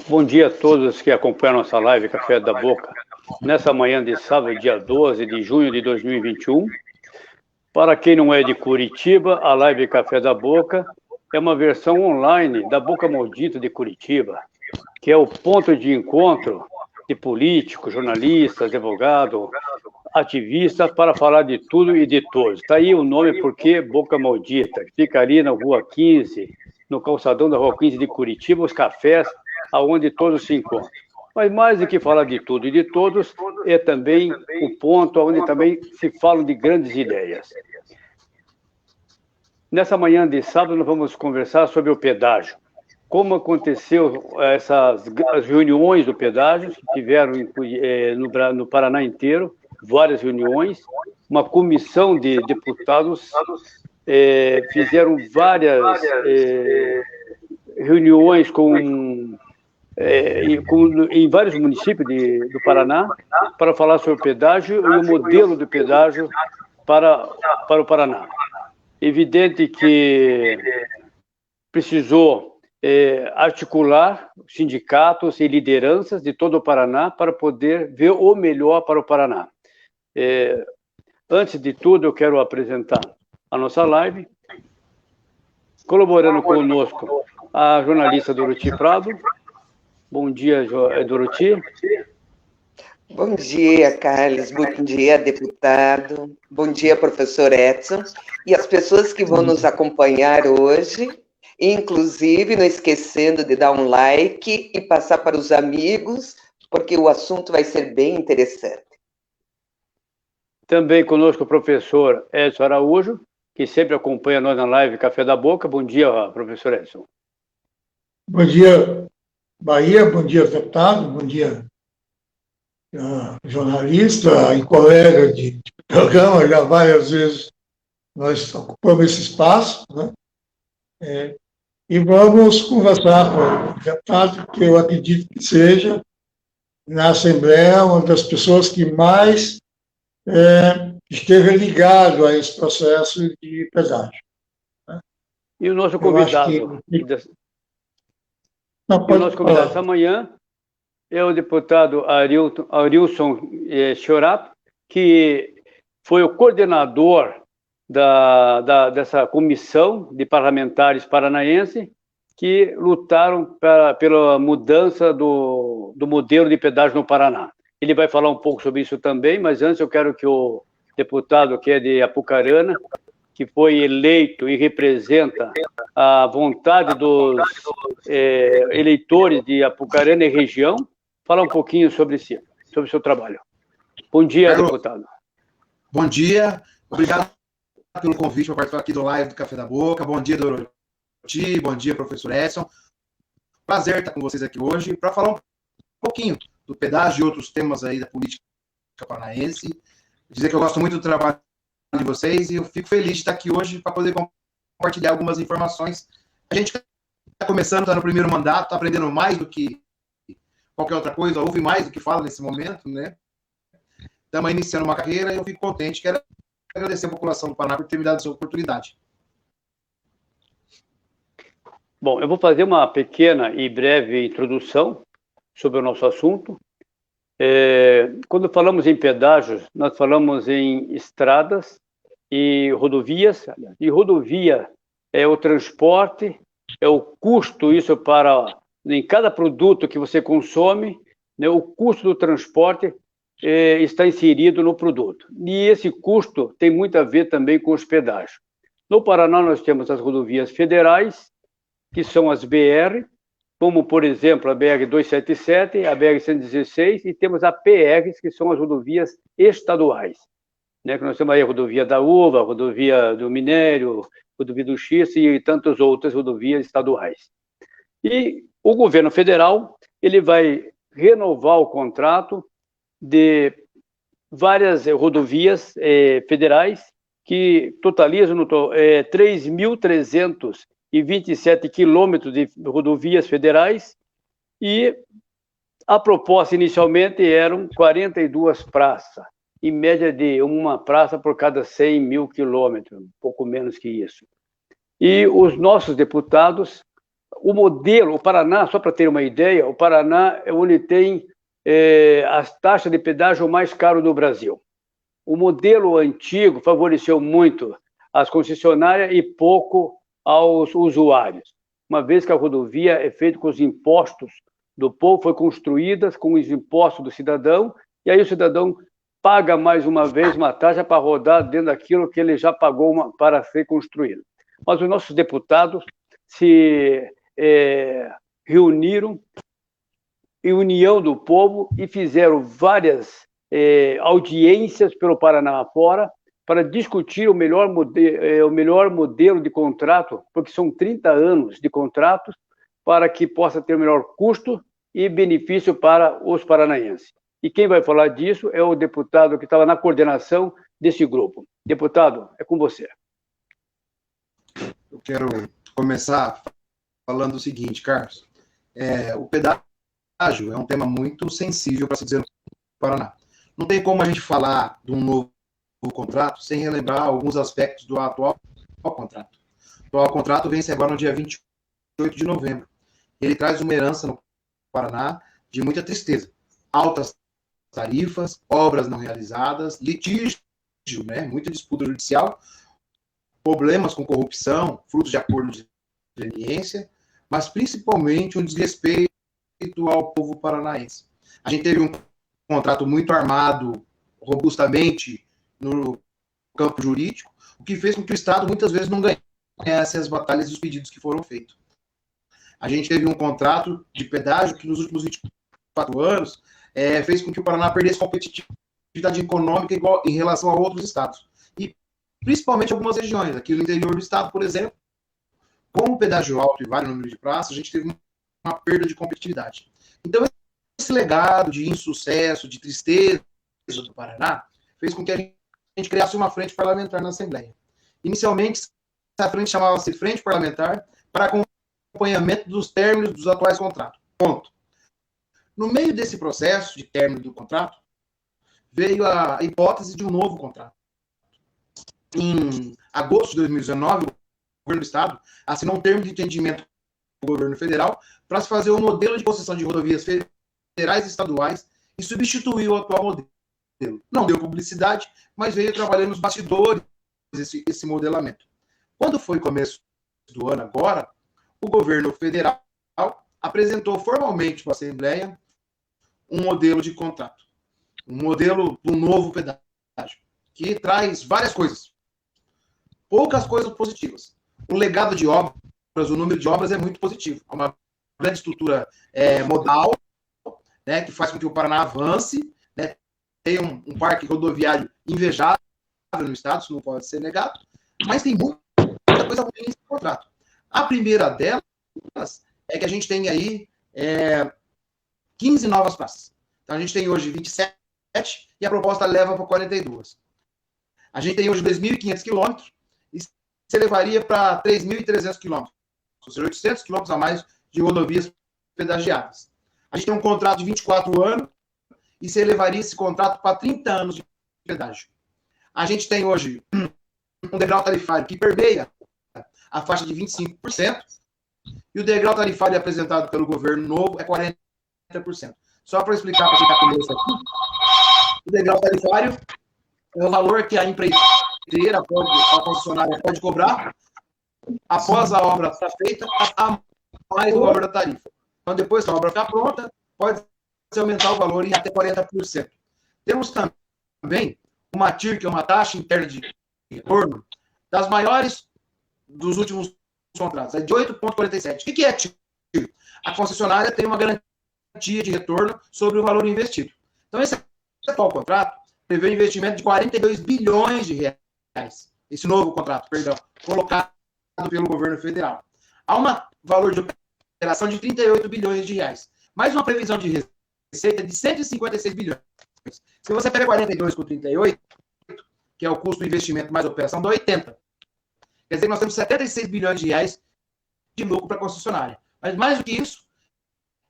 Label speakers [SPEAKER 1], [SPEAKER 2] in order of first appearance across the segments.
[SPEAKER 1] Bom dia a todos que acompanham nossa live Café da Boca, nessa manhã de sábado, dia 12 de junho de 2021. Para quem não é de Curitiba, a live Café da Boca é uma versão online da Boca Maldita de Curitiba, que é o ponto de encontro de políticos, jornalistas, advogados, ativistas, para falar de tudo e de todos. Está aí o nome porque Boca Maldita, que fica ali na Rua 15, no calçadão da Rua 15 de Curitiba, os cafés, aonde todos se encontram. Mas mais do que falar de tudo e de todos, é também o ponto onde também se fala de grandes ideias. Nessa manhã de sábado, nós vamos conversar sobre o pedágio. Como aconteceu as reuniões do pedágio, que tiveram no Paraná inteiro, várias reuniões, uma comissão de deputados fizeram várias reuniões em vários municípios do Paraná para falar sobre o pedágio e o modelo do pedágio para o Paraná. Evidente que precisou articular sindicatos e lideranças de todo o Paraná para poder ver o melhor para o Paraná. Antes de tudo, eu quero apresentar a nossa live, colaborando conosco a jornalista Doroti Prado. Bom dia, Doroti.
[SPEAKER 2] Bom dia, Carlos. Bom dia, deputado. Bom dia, professor Edson. E as pessoas que vão nos acompanhar hoje, inclusive não esquecendo de dar um like e passar para os amigos, porque o assunto vai ser bem interessante.
[SPEAKER 1] Também conosco o professor Edson Araújo, que sempre acompanha nós na live Café da Boca. Bom dia, professor Edson.
[SPEAKER 3] Bom dia, Bahia. Bom dia, deputado. Bom dia, jornalista e colega de programa. Já várias vezes nós ocupamos esse espaço, né? E vamos conversar com o deputado, que eu acredito que seja, na Assembleia, uma das pessoas que mais esteja ligado a esse processo de pedágio. Né?
[SPEAKER 1] E o nosso convidado? O nosso convidado essa manhã é o deputado Arilson Chorap, que foi o coordenador dessa comissão de parlamentares paranaenses que lutaram pela mudança do modelo de pedágio no Paraná. Ele vai falar um pouco sobre isso também, mas antes eu quero que o deputado, que é de Apucarana, que foi eleito e representa a vontade dos eleitores de Apucarana e região, falar um pouquinho sobre o seu trabalho. Bom dia, Carlos, deputado.
[SPEAKER 4] Bom dia, obrigado pelo convite para participar aqui do live do Café da Boca. Bom dia, Doroti, bom dia, professor Edson. Prazer estar com vocês aqui hoje para falar um pouquinho do pedágio e outros temas aí da política paranaense. Dizer que eu gosto muito do trabalho de vocês e eu fico feliz de estar aqui hoje para poder compartilhar algumas informações. A gente está começando, está no primeiro mandato, está aprendendo mais do que qualquer outra coisa, ouve mais do que fala nesse momento, né? Estamos iniciando uma carreira e eu fico contente. Quero agradecer a população do Paraná por ter me dado essa oportunidade.
[SPEAKER 1] Bom, eu vou fazer uma pequena e breve introdução sobre o nosso assunto. Quando falamos em pedágios, nós falamos em estradas e rodovias. E rodovia é o transporte, é o custo, isso para em cada produto que você consome, né, o custo do transporte está inserido no produto. E esse custo tem muito a ver também com os pedágios. No Paraná, nós temos as rodovias federais, que são as BR, como, por exemplo, a BR-277, a BR-116, e temos a PRs, que são as rodovias estaduais, né? Que nós temos aí a rodovia da Uva, a rodovia do Minério, a rodovia do X e tantas outras rodovias estaduais. E o governo federal ele vai renovar o contrato de várias rodovias federais que totalizam 3.327 quilômetros de rodovias federais e a proposta inicialmente eram 42 praças, em média de uma praça por cada 100 mil quilômetros, um pouco menos que isso. E os nossos deputados o modelo, o Paraná, só para ter uma ideia, o Paraná é onde tem as taxas de pedágio mais caro do Brasil. O modelo antigo favoreceu muito as concessionárias e pouco aos usuários, uma vez que a rodovia é feita com os impostos do povo, foi construída com os impostos do cidadão, e aí o cidadão paga mais uma vez uma taxa para rodar dentro daquilo que ele já pagou para ser construído. Mas os nossos deputados se reuniram em união do povo e fizeram várias audiências pelo Paraná afora para discutir o melhor modelo de contrato, porque são 30 anos de contratos, para que possa ter o melhor custo e benefício para os paranaenses. E quem vai falar disso é o deputado que estava na coordenação desse grupo. Deputado, é com você.
[SPEAKER 4] Eu quero começar falando o seguinte, Carlos. O pedágio é um tema muito sensível, para se dizer, no Paraná. Não tem como a gente falar de um novo contrato sem relembrar alguns aspectos do atual contrato. O atual contrato vence agora no dia 28 de novembro. Ele traz uma herança no Paraná de muita tristeza. Altas tarifas, obras não realizadas, litígio, muita disputa judicial, problemas com corrupção, frutos de acordo de leniência, mas principalmente um desrespeito ao povo paranaense. A gente teve um contrato muito armado, robustamente, no campo jurídico, o que fez com que o Estado muitas vezes não ganhasse as batalhas e os pedidos que foram feitos. A gente teve um contrato de pedágio que nos últimos 24 anos fez com que o Paraná perdesse competitividade econômica igual em relação a outros estados. E principalmente algumas regiões. Aqui no interior do estado, por exemplo, com o pedágio alto e vários números de praças, a gente teve uma perda de competitividade. Então, esse legado de insucesso, de tristeza do Paraná, fez com que a gente criasse uma frente parlamentar na Assembleia. Inicialmente, essa frente chamava-se Frente Parlamentar para acompanhamento dos términos dos atuais contratos. Ponto. No meio desse processo de término do contrato, veio a hipótese de um novo contrato. Em agosto de 2019, o governo do Estado assinou um termo de entendimento com o governo federal para se fazer um modelo de concessão de rodovias federais e estaduais e substituir o atual modelo. Não deu publicidade, mas veio trabalhando nos bastidores esse modelamento. Quando foi começo do ano agora, o governo federal apresentou formalmente para a Assembleia um modelo de contrato, um modelo do novo pedágio, que traz várias coisas. Poucas coisas positivas. O legado de obras, o número de obras é muito positivo. É uma grande estrutura modal, que faz com que o Paraná avance, tem um parque rodoviário invejável no estado, isso não pode ser negado, mas tem muita coisa ruim nesse contrato. A primeira delas é que a gente tem aí 15 novas praças. Então, a gente tem hoje 27 e a proposta leva para 42. A gente tem hoje 2.500 quilômetros e se levaria para 3.300 quilômetros. Ou seja, 800 quilômetros a mais de rodovias pedagiadas. A gente tem um contrato de 24 anos e se elevaria esse contrato para 30 anos de pedágio. A gente tem hoje um degrau tarifário que permeia a faixa de 25%, e o degrau tarifário apresentado pelo governo novo é 40%. Só para explicar para quem está começando aqui, o degrau tarifário é o valor que a empreiteira, a concessionária pode cobrar após a obra estar feita, a mais o valor da tarifa. Então, depois que a obra ficar pronta, pode aumentar o valor em até 40%. Temos também uma TIR, que é uma taxa interna de retorno, das maiores dos últimos contratos, é de 8,47. O que é TIR? A concessionária tem uma garantia de retorno sobre o valor investido. Então, esse atual contrato prevê um investimento de 42 bilhões de reais. Esse novo contrato, colocado pelo governo federal. Há um valor de operação de 38 bilhões de reais. Mais uma previsão de receita de 156 bilhões. Se você pega 42 com 38, que é o custo do investimento mais operação, dá 80. Quer dizer que nós temos 76 bilhões de reais de lucro para a concessionária. Mas mais do que isso,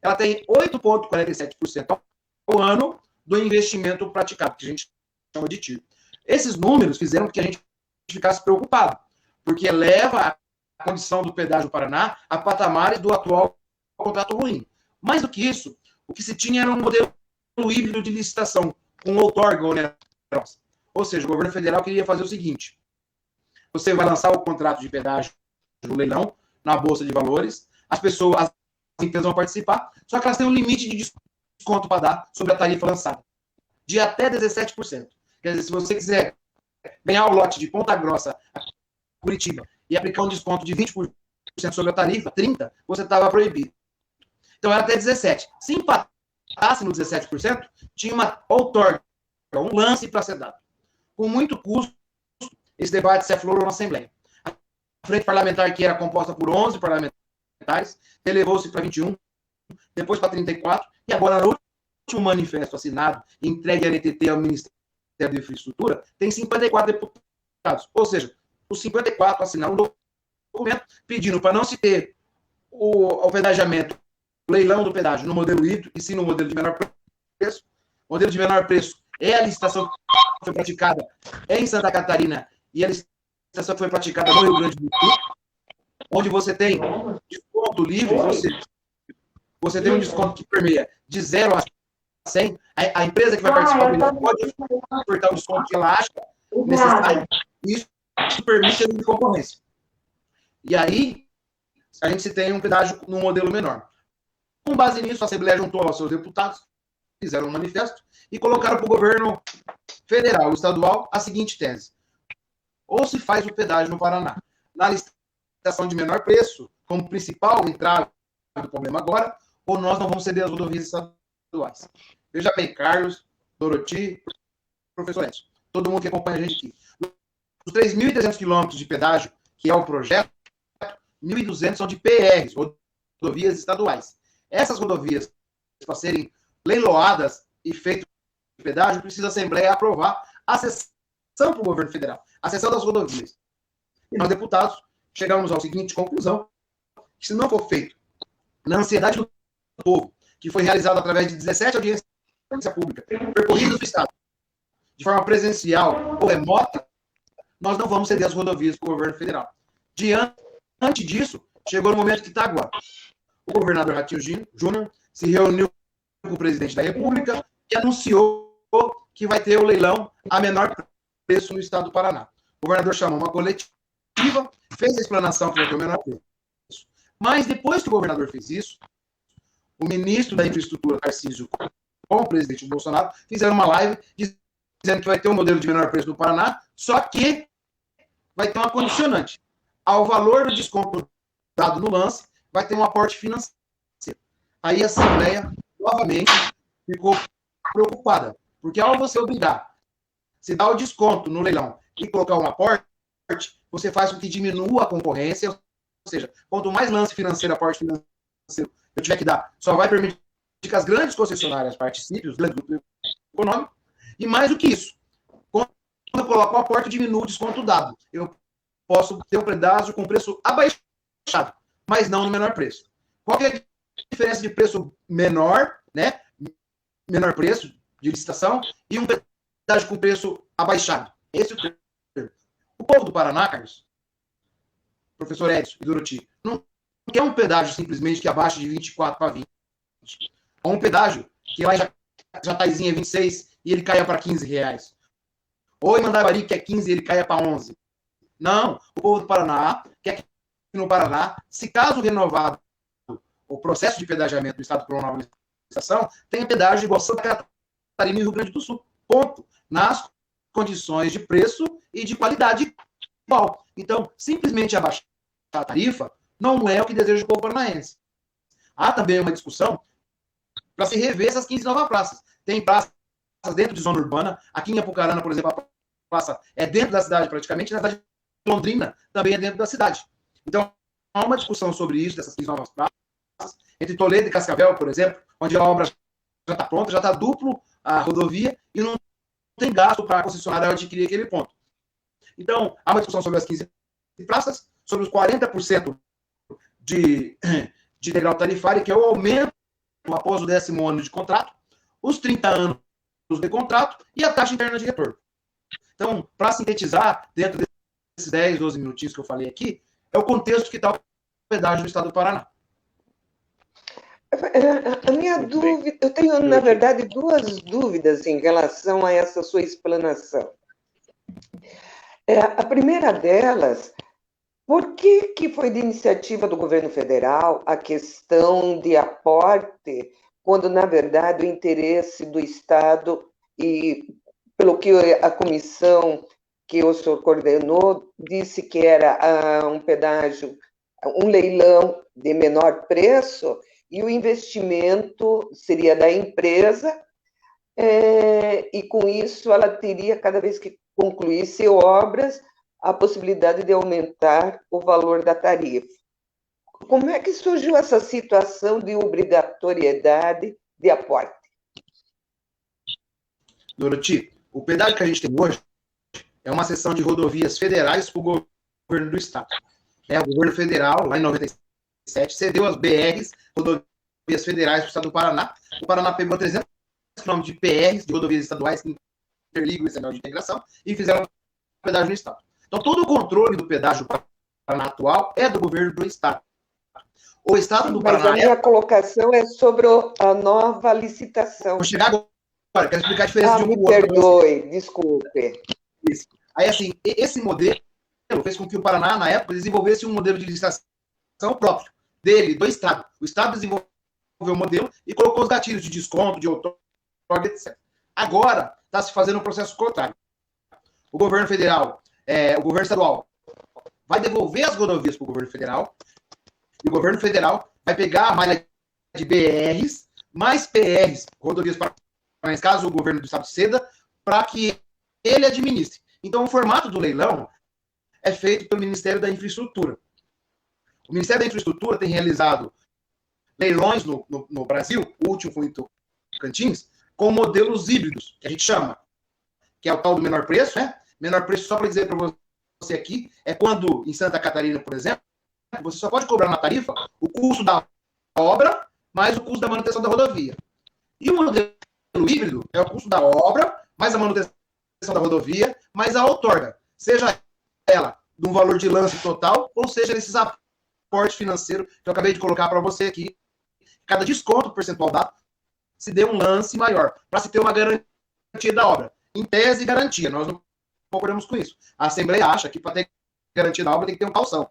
[SPEAKER 4] ela tem 8,47% ao ano do investimento praticado, que a gente chama de TIR. Esses números fizeram que a gente ficasse preocupado, porque eleva a condição do pedágio do Paraná a patamares do atual contrato ruim. Mais do que isso, o que se tinha era um modelo híbrido de licitação, com outorga onerosa. Ou seja, o governo federal queria fazer o seguinte: você vai lançar o contrato de pedágio no leilão, na Bolsa de Valores, as empresas vão participar, só que elas têm um limite de desconto para dar sobre a tarifa lançada, de até 17%. Quer dizer, se você quiser ganhar o lote de Ponta Grossa a Curitiba e aplicar um desconto de 20% sobre a tarifa, 30%, você estava proibido. Então era até 17%. Se empatasse no 17%, tinha uma outorga, um lance para ser dado. Com muito custo, esse debate se aflorou na Assembleia. A frente parlamentar, que era composta por 11 parlamentares, elevou-se para 21, depois para 34, e agora, no último manifesto assinado, entregue à NTT ao Ministério da Infraestrutura, tem 54 deputados. Ou seja, os 54 assinaram um documento pedindo para não se ter o pedagiamento, o leilão do pedágio no modelo híbrido, e sim no modelo de menor preço. O modelo de menor preço é a licitação que foi praticada em Santa Catarina e a licitação que foi praticada no Rio Grande do Sul, onde você tem desconto livre, ou seja, você tem um desconto que permeia de 0 a 100, a empresa que vai participar pode ofertar o desconto que ela acha necessário, e isso permite a livre concorrência. E aí, a gente tem um pedágio num modelo menor. Com base nisso, a Assembleia juntou aos seus deputados, fizeram um manifesto e colocaram para o governo federal e estadual a seguinte tese: ou se faz o pedágio no Paraná na licitação de menor preço, como principal entrave do problema agora, ou nós não vamos ceder as rodovias estaduais. Veja bem, Carlos, Doroti, professor Edson, todo mundo que acompanha a gente aqui. Os 3.300 quilômetros de pedágio, que é o projeto, 1.200 são de PRs, rodovias estaduais. Essas rodovias, para serem leiloadas e feito de pedágio, precisa a Assembleia aprovar a cessão para o governo federal, a cessão das rodovias. E nós, deputados, chegamos à seguinte conclusão: que se não for feito na ansiedade do povo, que foi realizado através de 17 audiências públicas, percorridos do Estado, de forma presencial ou remota, nós não vamos ceder as rodovias para o governo federal. Diante disso, chegou no momento que está agora. O governador Ratinho Júnior se reuniu com o presidente da República e anunciou que vai ter o leilão a menor preço no estado do Paraná. O governador chamou uma coletiva, fez a explanação que vai ter o menor preço. Mas depois que o governador fez isso, o ministro da Infraestrutura, Tarcísio, com o presidente Bolsonaro, fizeram uma live dizendo que vai ter um modelo de menor preço no Paraná, só que vai ter uma condicionante. Ao valor do desconto dado no lance, vai ter um aporte financeiro. Aí a Assembleia, novamente, ficou preocupada, porque ao você obrigar, se dá o desconto no leilão e colocar um aporte, você faz com que diminua a concorrência, ou seja, quanto mais lance financeiro, aporte financeiro eu tiver que dar, só vai permitir que as grandes concessionárias participem, os grandes grupos econômicos, e mais do que isso, quando eu coloco o aporte, diminui o desconto dado. Eu posso ter um pedágio com preço abaixado, mas não no menor preço. Qual que é a diferença de preço menor, né? Menor preço de licitação e um pedágio com preço abaixado? Esse é o termo. O povo do Paraná, Carlos, professor Edson e Doroti, não quer um pedágio simplesmente que abaixe de 24 para 20. Ou um pedágio que lá em Jataizinho é 26 e ele caia para 15 reais. Ou em Mandaguari, que é 15 e ele caia para 11. Não, o povo do Paraná quer que no Paraná, se caso renovado o processo de pedagiamento do Estado por uma nova licitação, tenha pedágio igual Santa Catarina e Rio Grande do Sul. Ponto. Nas condições de preço e de qualidade igual. Então, simplesmente abaixar a tarifa não é o que deseja o povo paranaense. Há também uma discussão para se rever essas 15 novas praças. Tem praças dentro de zona urbana. Aqui em Apucarana, por exemplo, a praça é dentro da cidade praticamente, na cidade de Londrina também é dentro da cidade. Então, há uma discussão sobre isso, dessas 15 novas praças, entre Toledo e Cascavel, por exemplo, onde a obra já está pronta, já está duplo a rodovia e não tem gasto para a concessionária adquirir aquele ponto. Então, há uma discussão sobre as 15 praças, sobre os 40% de integral tarifária, que é o aumento após o 10º ano de contrato, os 30 anos de contrato e a taxa interna de retorno. Então, para sintetizar, dentro desses 10, 12 minutinhos que eu falei aqui, é o contexto que está o pedágio do Estado do Paraná.
[SPEAKER 2] A minha dúvida, eu tenho, na verdade, duas dúvidas em relação a essa sua explanação. A primeira delas, por que foi de iniciativa do governo federal a questão de aporte, quando, na verdade, o interesse do Estado, e pelo que a comissão que o senhor coordenou disse que era um pedágio, um leilão de menor preço, e o investimento seria da empresa, e com isso ela teria, cada vez que concluísse obras, a possibilidade de aumentar o valor da tarifa. Como é que surgiu essa situação de obrigatoriedade de aporte?
[SPEAKER 4] Doroti, o pedágio que a gente tem hoje é uma seção de rodovias federais para o governo do Estado. O governo federal, lá em 97, cedeu as BRs, rodovias federais para o Estado do Paraná. O Paraná pegou 300 quilômetros de PRs, de rodovias estaduais, que interligam esse anel de integração, e fizeram pedágio no Estado. Então, todo o controle do pedágio Paraná atual é do governo do Estado. O Estado do Paraná...
[SPEAKER 2] Mas a minha colocação é sobre a nova licitação.
[SPEAKER 4] Vou chegar agora, quero explicar a diferença de um
[SPEAKER 2] me
[SPEAKER 4] outro.
[SPEAKER 2] Perdoe, desculpe.
[SPEAKER 4] Isso. Aí, assim, esse modelo fez com que o Paraná, na época, desenvolvesse um modelo de licitação próprio, dele, do Estado. O Estado desenvolveu o modelo e colocou os gatilhos de desconto, de outorga, etc. Agora, está se fazendo um processo contrário. O governo federal, o governo estadual, vai devolver as rodovias para o governo federal, e o governo federal vai pegar a malha de BRs, mais PRs, rodovias para, mas caso o governo do Estado ceda, para que ele administre. Então, o formato do leilão é feito pelo Ministério da Infraestrutura. O Ministério da Infraestrutura tem realizado leilões no Brasil, o último foi em Tocantins, com modelos híbridos, que a gente chama, que é o tal do menor preço, né? Menor preço, só para dizer para você aqui, é quando, em Santa Catarina, por exemplo, você só pode cobrar na tarifa o custo da obra mais o custo da manutenção da rodovia. E o modelo híbrido é o custo da obra mais a manutenção da rodovia mais a outorga, seja ela de um valor de lance total, ou seja, esses aportes financeiros que eu acabei de colocar para você aqui. Cada desconto percentual dado se dê um lance maior, para se ter uma garantia da obra. Em tese, garantia. Nós não concordamos com isso. A Assembleia acha que para ter garantia da obra tem que ter um calção.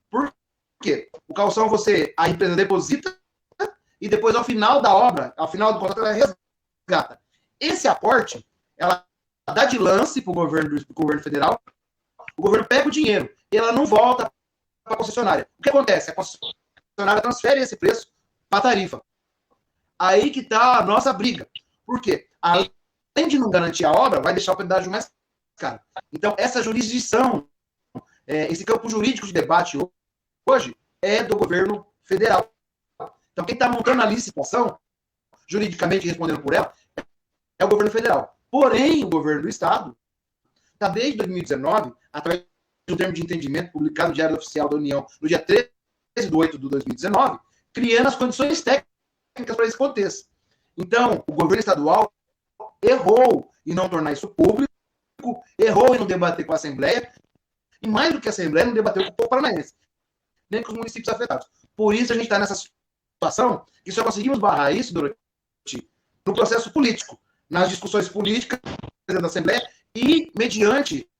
[SPEAKER 4] Por quê? O calção a empresa deposita e depois, ao final da obra, ao final do contrato, ela resgata. Esse aporte, ela dá de lance para o governo federal, o governo pega o dinheiro e ela não volta para a concessionária. O que acontece? A concessionária transfere esse preço para a tarifa. Aí que está a nossa briga. Por quê? Além de não garantir a obra, vai deixar o pedágio mais caro. Então, essa jurisdição, esse campo jurídico de debate hoje é do governo federal. Então, quem está montando a licitação, juridicamente respondendo por ela, é o governo federal. Porém, o governo do Estado está desde 2019, através de um termo de entendimento publicado no Diário Oficial da União, no dia 13 de 8 de 2019, criando as condições técnicas para isso aconteça. Então, o governo estadual errou em não tornar isso público, errou em não debater com a Assembleia, e mais do que a Assembleia, não debateu com o povo paranaense, nem com os municípios afetados. Por isso, a gente está nessa situação que só conseguimos barrar isso, Doroti, no processo político, nas discussões políticas da Assembleia e mediante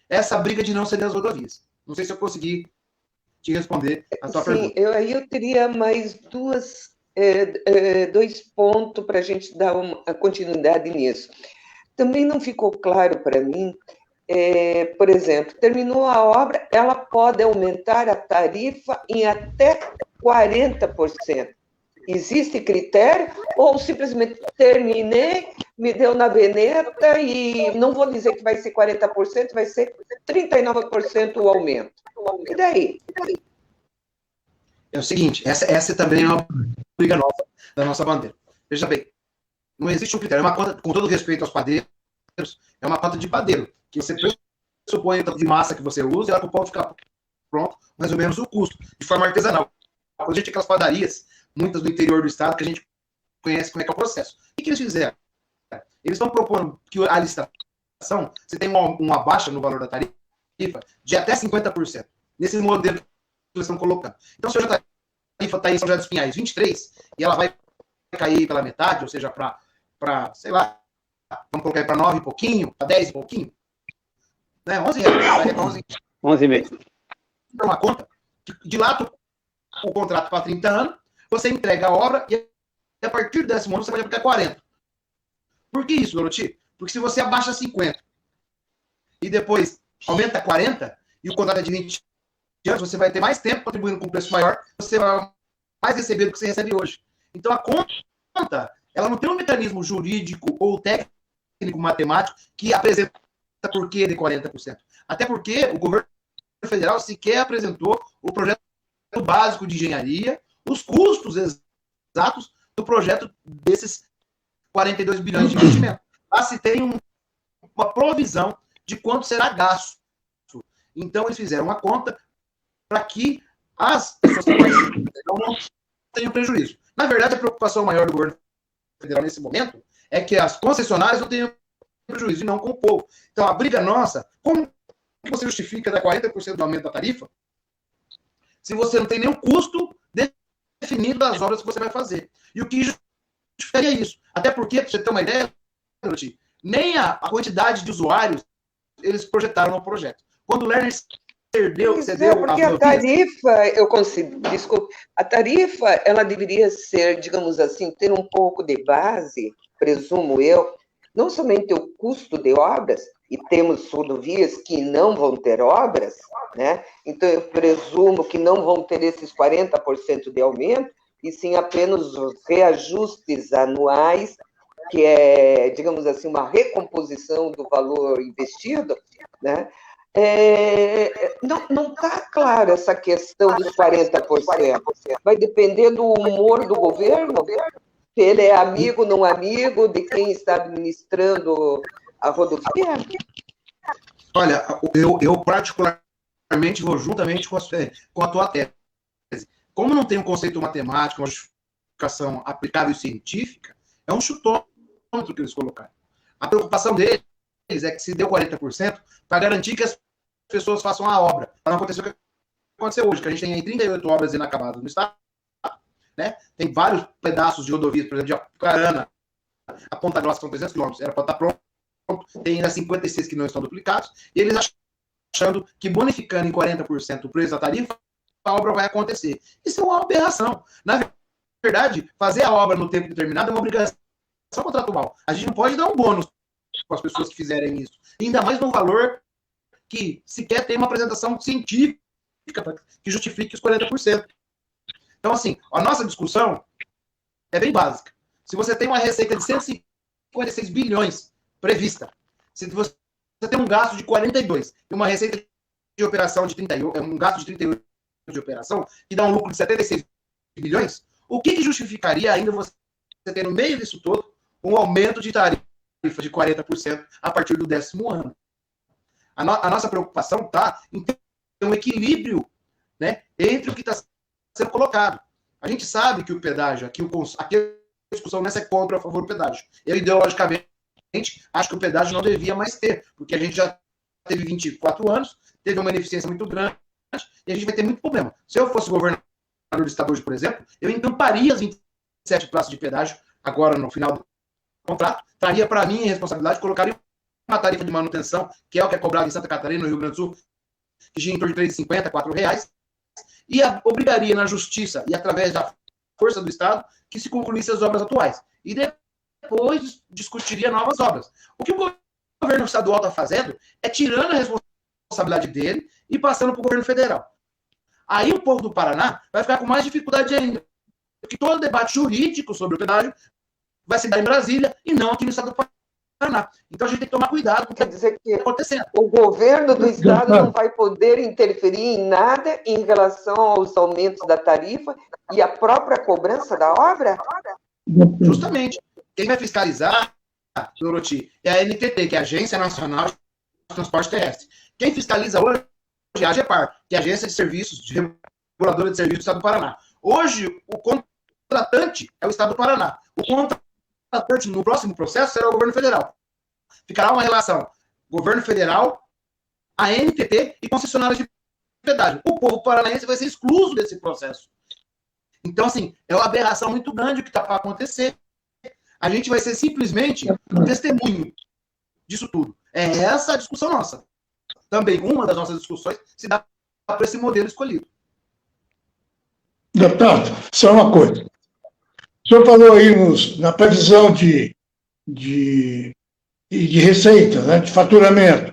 [SPEAKER 4] essa briga de não ceder as rodovias. Não sei se eu consegui te responder a sua pergunta.
[SPEAKER 2] Sim, eu teria mais dois pontos para a gente dar uma continuidade nisso. Também não ficou claro para mim, por exemplo, terminou a obra, ela pode aumentar a tarifa em até 40%. Existe critério ou simplesmente terminei, me deu na veneta e não vou dizer que vai ser 40%, vai ser 39% o aumento. E daí?
[SPEAKER 4] É o seguinte, essa também é uma briga nova da nossa bandeira. Veja bem, não existe um critério, é uma conta, com todo respeito aos padeiros, é uma conta de padeiro, que você pressupõe o tanto de massa que você usa e ela pode ficar pronto, mais ou menos o custo, de forma artesanal. Quando a gente tem aquelas padarias, muitas do interior do estado, que a gente conhece como é que é o processo. O que eles fizeram? Eles estão propondo que a licitação, você tem uma baixa no valor da tarifa de até 50%. Nesse modelo eles estão colocando. Então, se hoje a tarifa está em São José dos Pinhais 23, e ela vai cair pela metade, ou seja, para sei lá, vamos colocar para 9 e pouquinho, para 10 e pouquinho, né? 11 reais,
[SPEAKER 1] 11,5.
[SPEAKER 4] Uma conta, de lá o contrato para 30 anos, você entrega a obra e a partir do 10º ano você vai aplicar 40. Por que isso, Doroti? Porque se você abaixa 50 e depois aumenta 40 e o contrato é de 20 anos, você vai ter mais tempo contribuindo com um preço maior, você vai mais receber do que você recebe hoje. Então a conta, ela não tem um mecanismo jurídico ou técnico matemático que apresenta por que de 40%. Até porque o governo federal sequer apresentou o projeto básico de engenharia, os custos exatos do projeto desses 42 bilhões de investimento. Lá se tem uma provisão de quanto será gasto. Então, eles fizeram uma conta para que as pessoas que não tenham prejuízo. Na verdade, a preocupação maior do governo federal nesse momento é que as concessionárias não tenham prejuízo, e não com o povo. Então, a briga nossa, como você justifica dar 40% do aumento da tarifa se você não tem nenhum custo definido das obras que você vai fazer? E o que justificaria isso? Até porque, para você ter uma ideia, nem a quantidade de usuários eles projetaram no projeto. Quando o Lerner cedeu
[SPEAKER 2] porque a tarifa, desculpe, a tarifa, ela deveria ser, digamos assim, ter um pouco de base, presumo eu, não somente o custo de obras, e temos rodovias que não vão ter obras, né? Então eu presumo que não vão ter esses 40% de aumento, e sim apenas os reajustes anuais, que é, digamos assim, uma recomposição do valor investido, né? Não está clara essa questão dos 40%. Vai depender do humor do governo, se ele é amigo, não amigo, de quem está administrando a rodovia.
[SPEAKER 4] Olha, eu particularmente vou juntamente com a tua tese. Como não tem um conceito matemático, uma justificação aplicável e científica, é um chutômetro que eles colocaram. A preocupação deles é que se deu 40% para garantir que as pessoas façam a obra. Para não acontecer o que aconteceu hoje, que a gente tem aí 38 obras inacabadas no estado, né? Tem vários pedaços de rodovias, por exemplo, de Apucarana, a Ponta Grossa são 300 quilômetros, era para estar pronto, tem ainda 56 que não estão duplicados, e eles achando que bonificando em 40% o preço da tarifa, a obra vai acontecer. Isso é uma aberração. Na verdade, fazer a obra no tempo determinado é uma obrigação contratual. A gente não pode dar um bônus para as pessoas que fizerem isso. Ainda mais num valor que sequer tem uma apresentação científica que justifique os 40%. Então, assim, a nossa discussão é bem básica. Se você tem uma receita de 156 bilhões prevista, se você tem um gasto de 42 e uma receita de operação de 38, um gasto de 38 de operação, que dá um lucro de 76 bilhões, o que justificaria ainda você ter no meio disso todo um aumento de tarifa de 40% a partir do 10º ano? A nossa preocupação está em ter um equilíbrio, né, entre o que está sendo colocado. A gente sabe que o pedágio, aqui a discussão nessa é contra a favor do pedágio. Eu, ideologicamente, acho que o pedágio não devia mais ter, porque a gente já teve 24 anos, teve uma ineficiência muito grande, e a gente vai ter muito problema. Se eu fosse governador do estado hoje, por exemplo, eu encamparia as 27 praças de pedágio, agora no final do contrato, traria para mim a responsabilidade, colocaria uma tarifa de manutenção, que é o que é cobrado em Santa Catarina, no Rio Grande do Sul, que gira em torno de R$3,50, R$4, e obrigaria na justiça, e através da força do Estado, que se concluísse as obras atuais. E depois discutiria novas obras. O que o governo estadual está fazendo é tirando a responsabilidade dele e passando para o governo federal. Aí o povo do Paraná vai ficar com mais dificuldade ainda, porque todo o debate jurídico sobre o pedágio vai se dar em Brasília e não aqui no estado do Paraná. Então a gente tem que tomar cuidado com o que está acontecendo.
[SPEAKER 2] O governo do estado não vai poder interferir em nada em relação aos aumentos da tarifa e a própria cobrança da obra?
[SPEAKER 4] Justamente. Quem vai fiscalizar, Doroti, é a NTT, que é a Agência Nacional de Transporte Terrestre. Quem fiscaliza hoje é a AGEPAR, que é a Agência de Serviços, de Reguladora de Serviços do Estado do Paraná. Hoje, o contratante é o Estado do Paraná. O contratante, no próximo processo, será o governo federal. Ficará uma relação governo federal, a NTT e concessionárias de pedágio. O povo paranaense vai ser excluso desse processo. Então, assim, é uma aberração muito grande o que está para acontecer. A gente vai ser simplesmente um testemunho disso tudo. É essa a discussão nossa. Também uma das nossas discussões se dá para esse modelo escolhido.
[SPEAKER 3] Deputado, só uma coisa. O senhor falou aí na previsão de receita, né, de faturamento.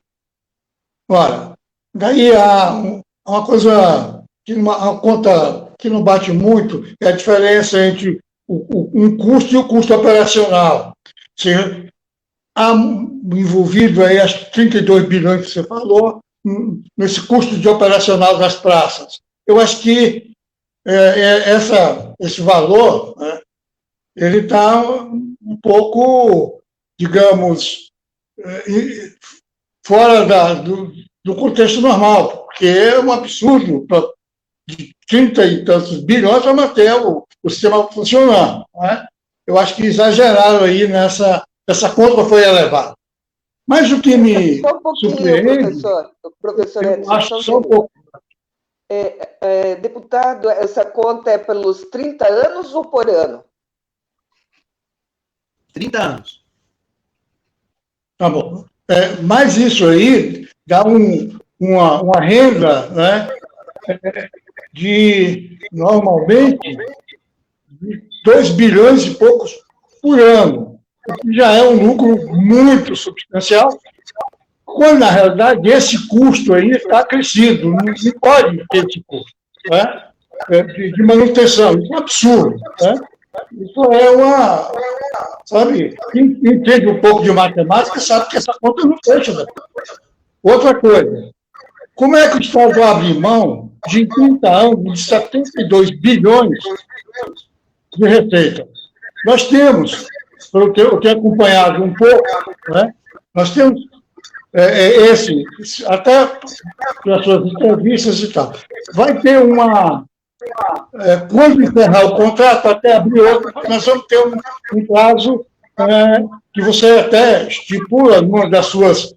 [SPEAKER 3] Ora, daí há uma coisa, uma conta que não bate muito, é a diferença entre um custo e o custo operacional. Ou seja, há envolvido aí as 32 bilhões que você falou, nesse custo de operacional das praças. Eu acho que esse valor, né, ele está um pouco, digamos, fora do contexto normal, porque é um absurdo de 30 e tantos bilhões para manter o sistema funcionando. Né? Eu acho que exageraram aí essa conta foi elevada. Mas o que me surpreende...
[SPEAKER 2] Professor Edson,
[SPEAKER 3] acho só um pouco.
[SPEAKER 2] Deputado, essa conta é pelos 30 anos ou por ano?
[SPEAKER 4] 30 anos.
[SPEAKER 3] Tá bom. Mas isso aí dá uma renda, né, de, normalmente, 2 bilhões e poucos por ano. Já é um lucro muito substancial, quando, na realidade, esse custo aí está crescido. Não pode ter esse custo, né, de manutenção. Isso é um absurdo. Né? Isso é sabe, quem entende um pouco de matemática sabe que essa conta não fecha. Né? Outra coisa, como é que o Estado abre mão de 30 anos de 72 bilhões de receita? Nós temos, pelo que eu tenho acompanhado um pouco, né, nós temos até pelas suas entrevistas e tal, vai ter quando encerrar o contrato, até abrir outro, nós vamos ter um prazo que você até estipula numa das suas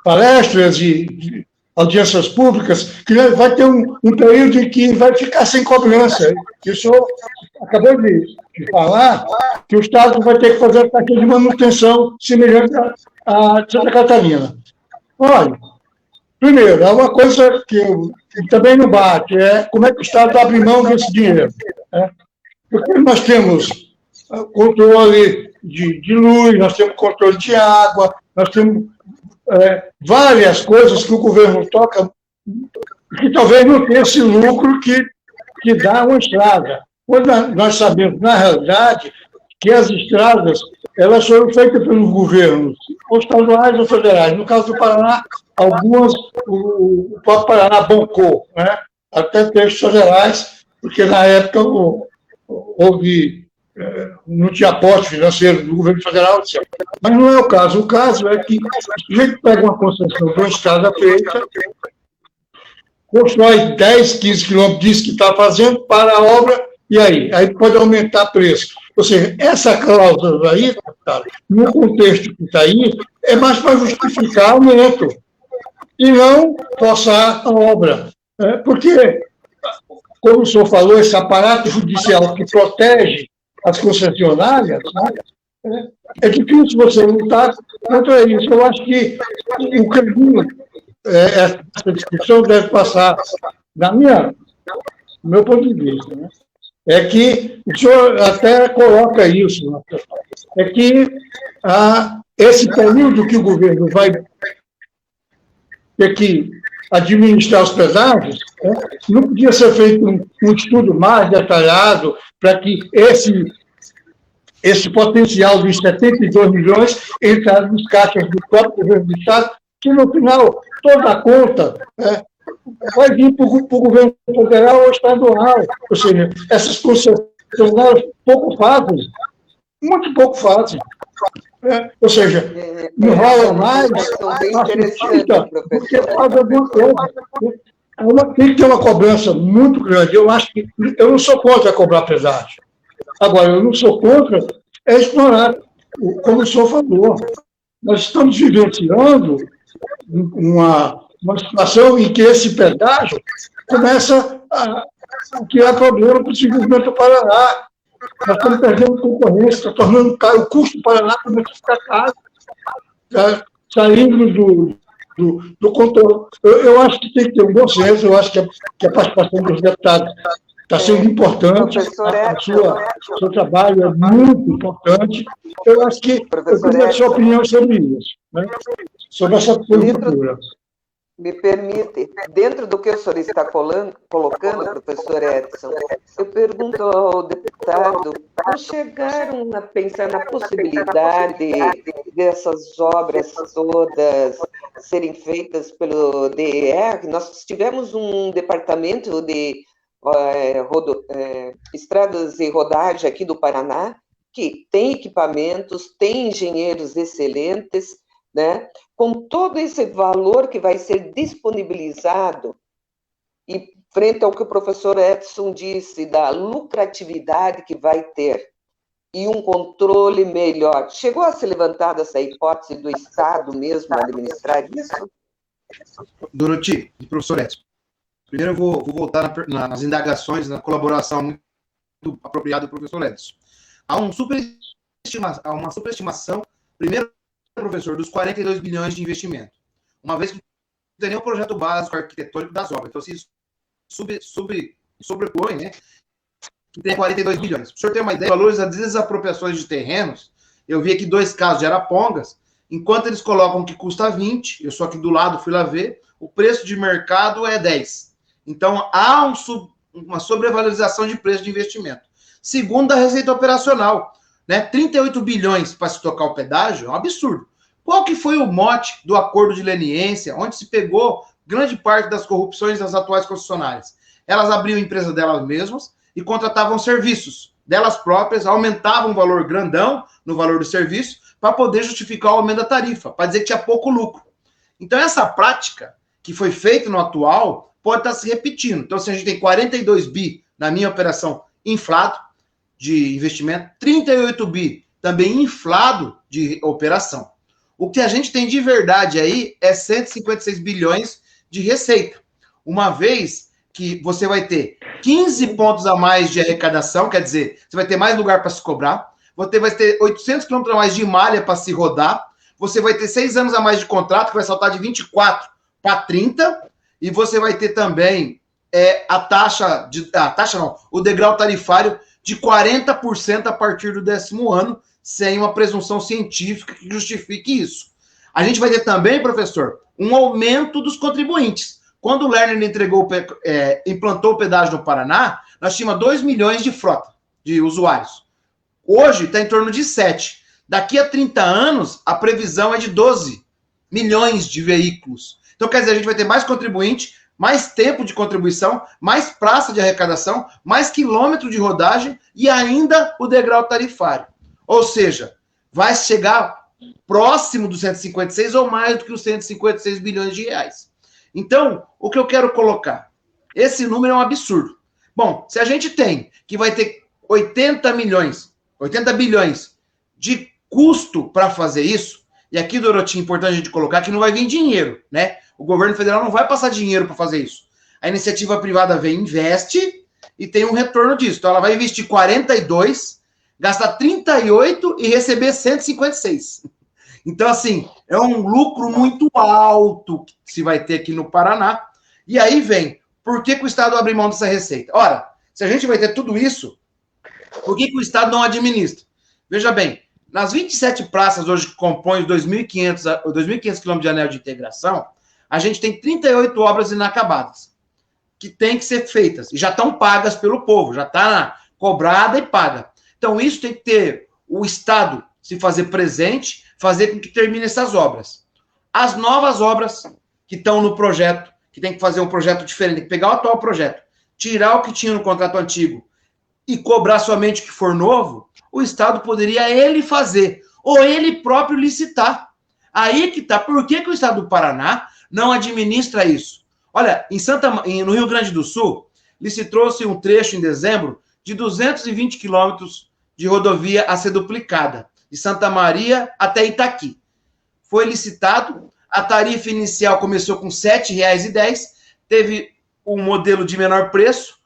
[SPEAKER 3] palestras e audiências públicas, que vai ter um período em que vai ficar sem cobrança. O senhor acabou de falar que o Estado vai ter que fazer a taxa de manutenção semelhante à de Santa Catarina. Olha, primeiro, há uma coisa que também não bate, como é que o Estado abre mão desse dinheiro. Né? Porque nós temos controle de luz, nós temos controle de água, nós temos várias coisas que o governo toca, que talvez não tenha esse lucro que dá uma estrada. Quando nós sabemos, na realidade, que as estradas elas foram feitas pelos governos, ou estaduais ou federais. No caso do Paraná, algumas, o próprio Paraná bancou, né? Até textos federais, porque na época não tinha aporte financeiro do governo federal, etc. Mas não é o caso. O caso é que o sujeito pega uma concessão de uma estrada feita, constrói 10, 15 quilômetros, diz que está fazendo, para a obra, e aí pode aumentar preço. Ou seja, essa cláusula aí, no contexto que está aí, é mais para justificar aumento e não forçar a obra. Porque, como o senhor falou, esse aparato judicial que protege as concessionárias, né, é difícil você lutar contra isso. Eu acho que o caminho, essa discussão deve passar, no meu ponto de vista, né, é que o senhor até coloca isso, é que esse período que o governo vai ter que administrar os pedágios, não podia ser feito um estudo mais detalhado para que esse potencial dos 72 milhões entrasse nos caixas do próprio governo do Estado, que no final toda a conta vai vir para o governo federal ou estadual. Ou seja, essas concessionárias pouco fazem, muito pouco fazem. Ou seja, não rola mais, porque faz alguma coisa. Tem que ter uma cobrança muito grande. Eu não sou contra cobrar pedágio. Agora, eu não sou contra explorar, como o senhor falou. Nós estamos vivenciando uma situação em que esse pedágio começa a criar problema para o desenvolvimento do Paraná. Nós estamos perdendo concorrência, está tornando caro, o custo do Paraná começa a ficar caro, tá saindo do controle. Eu acho que tem que ter um bom senso, eu acho que a participação dos deputados está sendo importante, o seu trabalho é muito importante. Eu acho que eu queria a sua opinião sobre isso, né? Sobre essa conjuntura.
[SPEAKER 2] Me permite, dentro do que o senhor está colocando, professor Edson, eu pergunto ao deputado, não chegaram a pensar na possibilidade dessas obras todas serem feitas pelo DER? Nós tivemos um departamento de estradas e rodagem aqui do Paraná, que tem equipamentos, tem engenheiros excelentes, né? Com todo esse valor que vai ser disponibilizado, e frente ao que o professor Edson disse, da lucratividade que vai ter, e um controle melhor, chegou a ser levantada essa hipótese do Estado mesmo administrar isso?
[SPEAKER 4] Doroti e professor Edson, primeiro eu vou voltar nas indagações, na colaboração muito apropriada do professor Edson. Há uma superestimação, primeiro, professor, dos 42 bilhões de investimento. Uma vez que não tem nenhum projeto básico arquitetônico das obras. Então, se sobrepõe, né? Que tem 42 bilhões. Para o senhor ter uma ideia, valores das desapropriações de terrenos, eu vi aqui 2 casos de Arapongas, enquanto eles colocam que custa 20, eu sou aqui do lado, fui lá ver, o preço de mercado é 10. Então, há uma sobrevalorização de preço de investimento. Segundo a Receita Operacional, né, 38 bilhões para se tocar o pedágio é um absurdo. Qual que foi o mote do acordo de leniência, onde se pegou grande parte das corrupções das atuais concessionárias? Elas abriam a empresa delas mesmas e contratavam serviços delas próprias, aumentavam o valor grandão no valor do serviço para poder justificar o aumento da tarifa, para dizer que tinha pouco lucro. Então, essa prática que foi feita no atual pode estar se repetindo. Então, se a gente tem 42 bi na minha operação inflado de investimento, 38 bi também inflado de operação. O que a gente tem de verdade aí é 156 bilhões de receita. Uma vez que você vai ter 15 pontos a mais de arrecadação, quer dizer, você vai ter mais lugar para se cobrar, você vai ter 800 quilômetros a mais de malha para se rodar, você vai ter 6 anos a mais de contrato, que vai saltar de 24 para 30, e você vai ter também o degrau tarifário de 40% a partir do 10º ano, sem uma presunção científica que justifique isso. A gente vai ter também, professor, um aumento dos contribuintes. Quando o Lerner implantou o pedágio no Paraná, nós tínhamos 2 milhões de frota, de usuários. Hoje está em torno de 7. Daqui a 30 anos, a previsão é de 12 milhões de veículos. Então, quer dizer, a gente vai ter mais contribuinte, mais tempo de contribuição, mais praça de arrecadação, mais quilômetro de rodagem e ainda o degrau tarifário. Ou seja, vai chegar próximo dos 156 ou mais do que os 156 bilhões de reais. Então, o que eu quero colocar? Esse número é um absurdo. Bom, se a gente tem que vai ter 80 bilhões de custo para fazer isso, e aqui, Doroti, é importante a gente colocar que não vai vir dinheiro, né? O governo federal não vai passar dinheiro para fazer isso. A iniciativa privada vem, investe e tem um retorno disso. Então, ela vai investir 42, gastar 38 e receber 156. Então, assim, é um lucro muito alto que se vai ter aqui no Paraná. E aí vem, por que o Estado abre mão dessa receita? Ora, se a gente vai ter tudo isso, por que o Estado não administra? Veja bem, nas 27 praças hoje que compõem os 2.500 quilômetros de anel de integração, a gente tem 38 obras inacabadas, que têm que ser feitas, e já estão pagas pelo povo, já está cobrada e paga. Então, isso tem que ter o Estado se fazer presente, fazer com que termine essas obras. As novas obras que estão no projeto, que tem que fazer um projeto diferente, tem que pegar o atual projeto, tirar o que tinha no contrato antigo e cobrar somente o que for novo, o Estado poderia ele fazer, ou ele próprio licitar. Aí que está. Por que o Estado do Paraná não administra isso? Olha, no Rio Grande do Sul, licitou-se um trecho em dezembro de 220 quilômetros de rodovia a ser duplicada, de Santa Maria até Itaqui. Foi licitado, A tarifa inicial começou com R$ 7,10, teve um modelo de menor preço,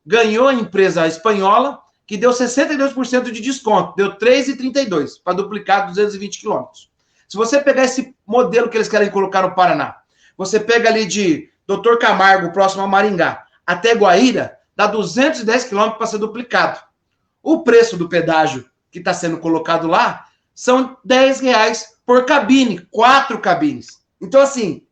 [SPEAKER 4] ganhou a empresa espanhola, que deu 62% de desconto, deu R$ 3,32 para duplicar 220 quilômetros. Se você pegar esse modelo que eles querem colocar no Paraná, você pega ali de Doutor Camargo, próximo a Maringá, até Guaíra, dá 210 quilômetros para ser duplicado. O preço do pedágio que está sendo colocado lá são R$10 por cabine, 4 cabines. Então, assim,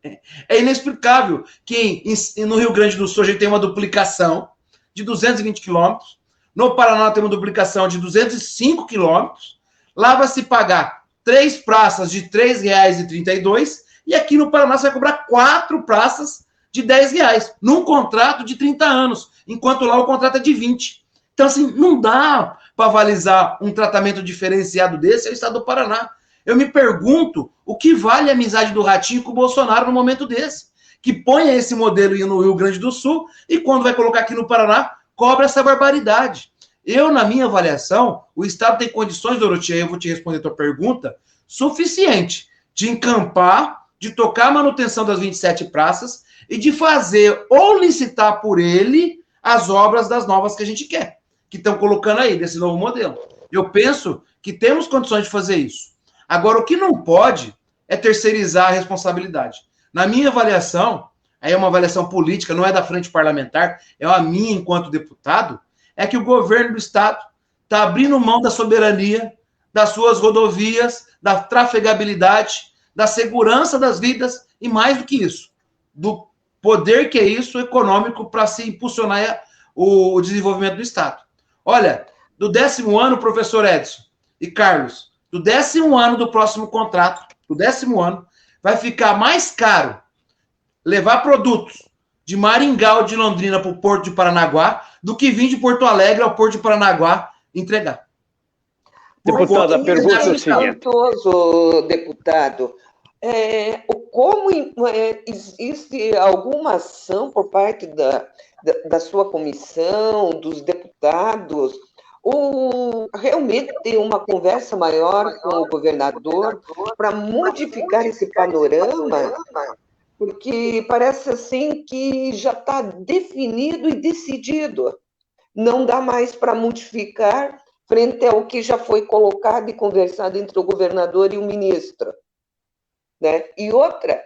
[SPEAKER 4] é inexplicável que no Rio Grande do Sul a gente tem uma duplicação de 220 quilômetros, no Paraná tem uma duplicação de 205 quilômetros, lá vai se pagar 3 praças de R$ 3,32 e aqui no Paraná você vai cobrar 4 praças de R$10 num contrato de 30 anos, enquanto lá o contrato é de 20. Então, assim, não dá para avalizar um tratamento diferenciado desse ao estado do Paraná. Eu me pergunto o que vale a amizade do Ratinho com o Bolsonaro no momento desse, que ponha esse modelo no Rio Grande do Sul e quando vai colocar aqui no Paraná, cobra essa barbaridade. Eu, na minha avaliação, o Estado tem condições, Dorotia, eu vou te responder a tua pergunta, suficiente de encampar, de tocar a manutenção das 27 praças e de fazer ou licitar por ele as obras das novas que a gente quer, que estão colocando aí, desse novo modelo. Eu penso que temos condições de fazer isso. Agora, o que não pode é terceirizar a responsabilidade. Na minha avaliação, aí é uma avaliação política, não é da frente parlamentar, é a minha enquanto deputado, é que o governo do Estado está abrindo mão da soberania, das suas rodovias, da trafegabilidade, da segurança das vidas e, mais do que isso, do poder que é isso econômico para se impulsionar o desenvolvimento do Estado. Olha, do 10º ano, professor Edson e Carlos, do 10º ano do próximo contrato, do 10º ano, vai ficar mais caro levar produtos de Maringá ou de Londrina para o Porto de Paranaguá do que vir de Porto Alegre ao Porto de Paranaguá entregar.
[SPEAKER 1] Deputada, a pergunta é o seguinte.
[SPEAKER 2] Deputado, como existe alguma ação por parte da sua comissão, dos deputados, ou realmente ter uma conversa maior com o governador para modificar esse panorama? Porque parece assim que já está definido e decidido. Não dá mais para modificar frente ao que já foi colocado e conversado entre o governador e o ministro. Né? E outra,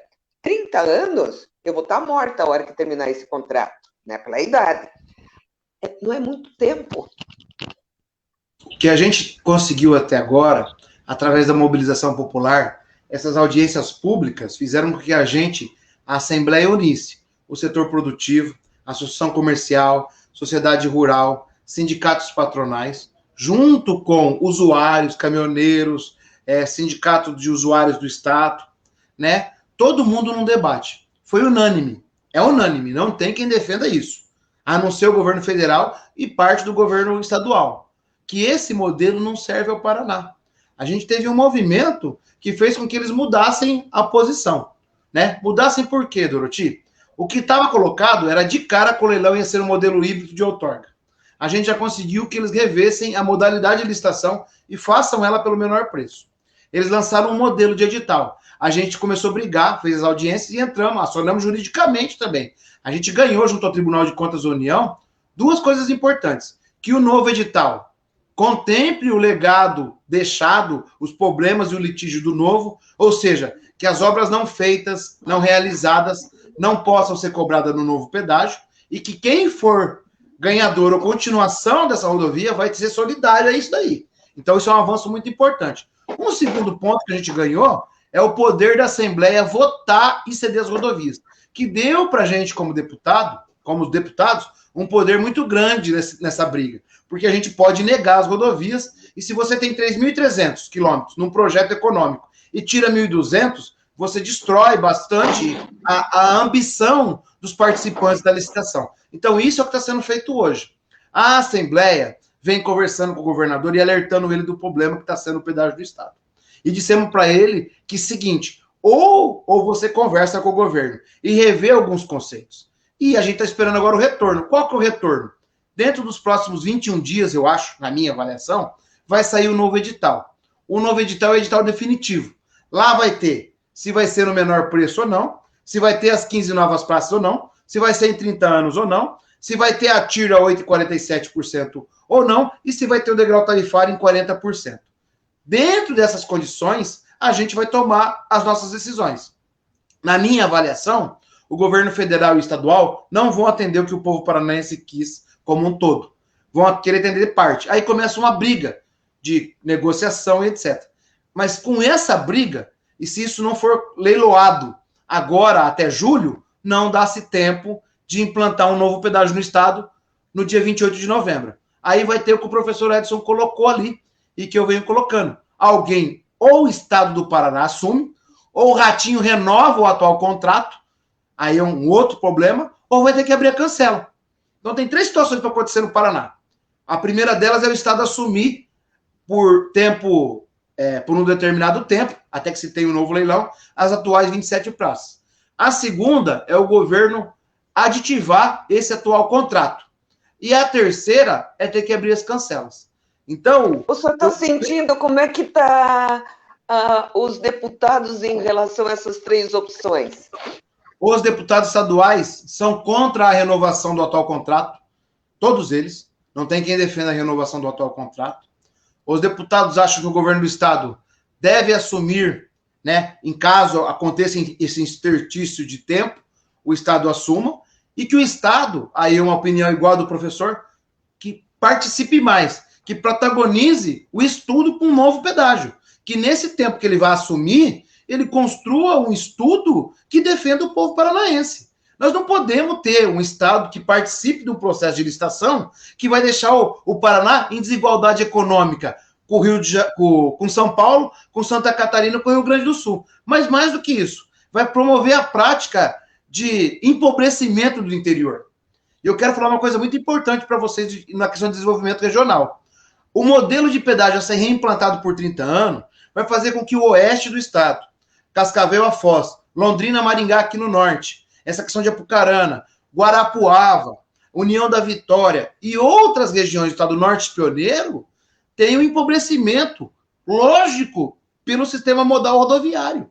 [SPEAKER 2] 30 anos, eu vou estar morta a hora que terminar esse contrato, né? Pela idade. Não é muito tempo.
[SPEAKER 4] O que a gente conseguiu até agora, através da mobilização popular, essas audiências públicas fizeram com que a Assembleia unisse o setor produtivo, a associação comercial, sociedade rural, sindicatos patronais, junto com usuários, caminhoneiros, sindicato de usuários do Estado, né? Todo mundo num debate. Foi unânime. É unânime, não tem quem defenda isso. A não ser o governo federal e parte do governo estadual. Que esse modelo não serve ao Paraná. A gente teve um movimento que fez com que eles mudassem a posição. Né? Mudassem por quê, Doroti? O que estava colocado era de cara com o leilão ia ser um modelo híbrido de outorga. A gente já conseguiu que eles revessem a modalidade de licitação e façam ela pelo menor preço. Eles lançaram um modelo de edital. A gente começou a brigar, fez as audiências e entramos, acionamos juridicamente também. A gente ganhou junto ao Tribunal de Contas da União 2 coisas importantes. Que o novo edital contemple o legado deixado, os problemas e o litígio do novo, ou seja, que as obras não feitas, não realizadas, não possam ser cobradas no novo pedágio, e que quem for ganhador ou continuação dessa rodovia vai ser solidário a isso daí. Então, isso é um avanço muito importante. Um segundo ponto que a gente ganhou é o poder da Assembleia votar e ceder as rodovias, que deu para a gente, como deputados, um poder muito grande nessa briga, porque a gente pode negar as rodovias, e se você tem 3.300 quilômetros num projeto econômico e tira 1.200, você destrói bastante a ambição dos participantes da licitação. Então, isso é o que está sendo feito hoje. A Assembleia vem conversando com o governador e alertando ele do problema que está sendo o pedágio do Estado. E dissemos para ele que é o seguinte, ou você conversa com o governo e revê alguns conceitos. E a gente está esperando agora o retorno. Qual que é o retorno? Dentro dos próximos 21 dias, eu acho, na minha avaliação, vai sair o novo edital. O novo edital é o edital definitivo. Lá vai ter se vai ser no menor preço ou não, se vai ter as 15 novas praças ou não, se vai ser em 30 anos ou não, se vai ter a TIR a 8,47% ou não, e se vai ter o degrau tarifário em 40%. Dentro dessas condições, a gente vai tomar as nossas decisões. Na minha avaliação, o governo federal e estadual não vão atender o que o povo paranaense quis como um todo. Vão querer atender de parte. Aí começa uma briga de negociação e etc. Mas com essa briga, e se isso não for leiloado agora até julho, não dá-se tempo de implantar um novo pedágio no estado no dia 28 de novembro. Aí vai ter o que o professor Edson colocou ali e que eu venho colocando. Alguém, ou o estado do Paraná assume, ou o Ratinho renova o atual contrato, aí é um outro problema, ou vai ter que abrir a cancela. Então tem 3 situações para acontecer no Paraná. A primeira delas é o estado assumir por um determinado tempo, até que se tenha um novo leilão, as atuais 27 praças. A segunda é o governo aditivar esse atual contrato. E a terceira é ter que abrir as cancelas. Então...
[SPEAKER 2] O senhor está sentindo como é que está os deputados em relação a essas 3 opções?
[SPEAKER 4] Os deputados estaduais são contra a renovação do atual contrato, todos eles. Não tem quem defenda a renovação do atual contrato. Os deputados acham que o governo do estado deve assumir, né, em caso aconteça esse interstício de tempo, o estado assuma, e que o estado, aí é uma opinião igual a do professor, que participe mais, que protagonize o estudo com um novo pedágio, que nesse tempo que ele vai assumir, ele construa um estudo que defenda o povo paranaense. Nós não podemos ter um estado que participe do processo de licitação que vai deixar o Paraná em desigualdade econômica com São Paulo, com Santa Catarina, com o Rio Grande do Sul. Mas mais do que isso, vai promover a prática de empobrecimento do interior. E eu quero falar uma coisa muito importante para vocês na questão de desenvolvimento regional. O modelo de pedágio a ser reimplantado por 30 anos vai fazer com que o oeste do estado, Cascavel a Foz, Londrina, Maringá aqui no norte, essa questão de Apucarana, Guarapuava, União da Vitória e outras regiões do estado norte pioneiro tenham um empobrecimento lógico pelo sistema modal rodoviário.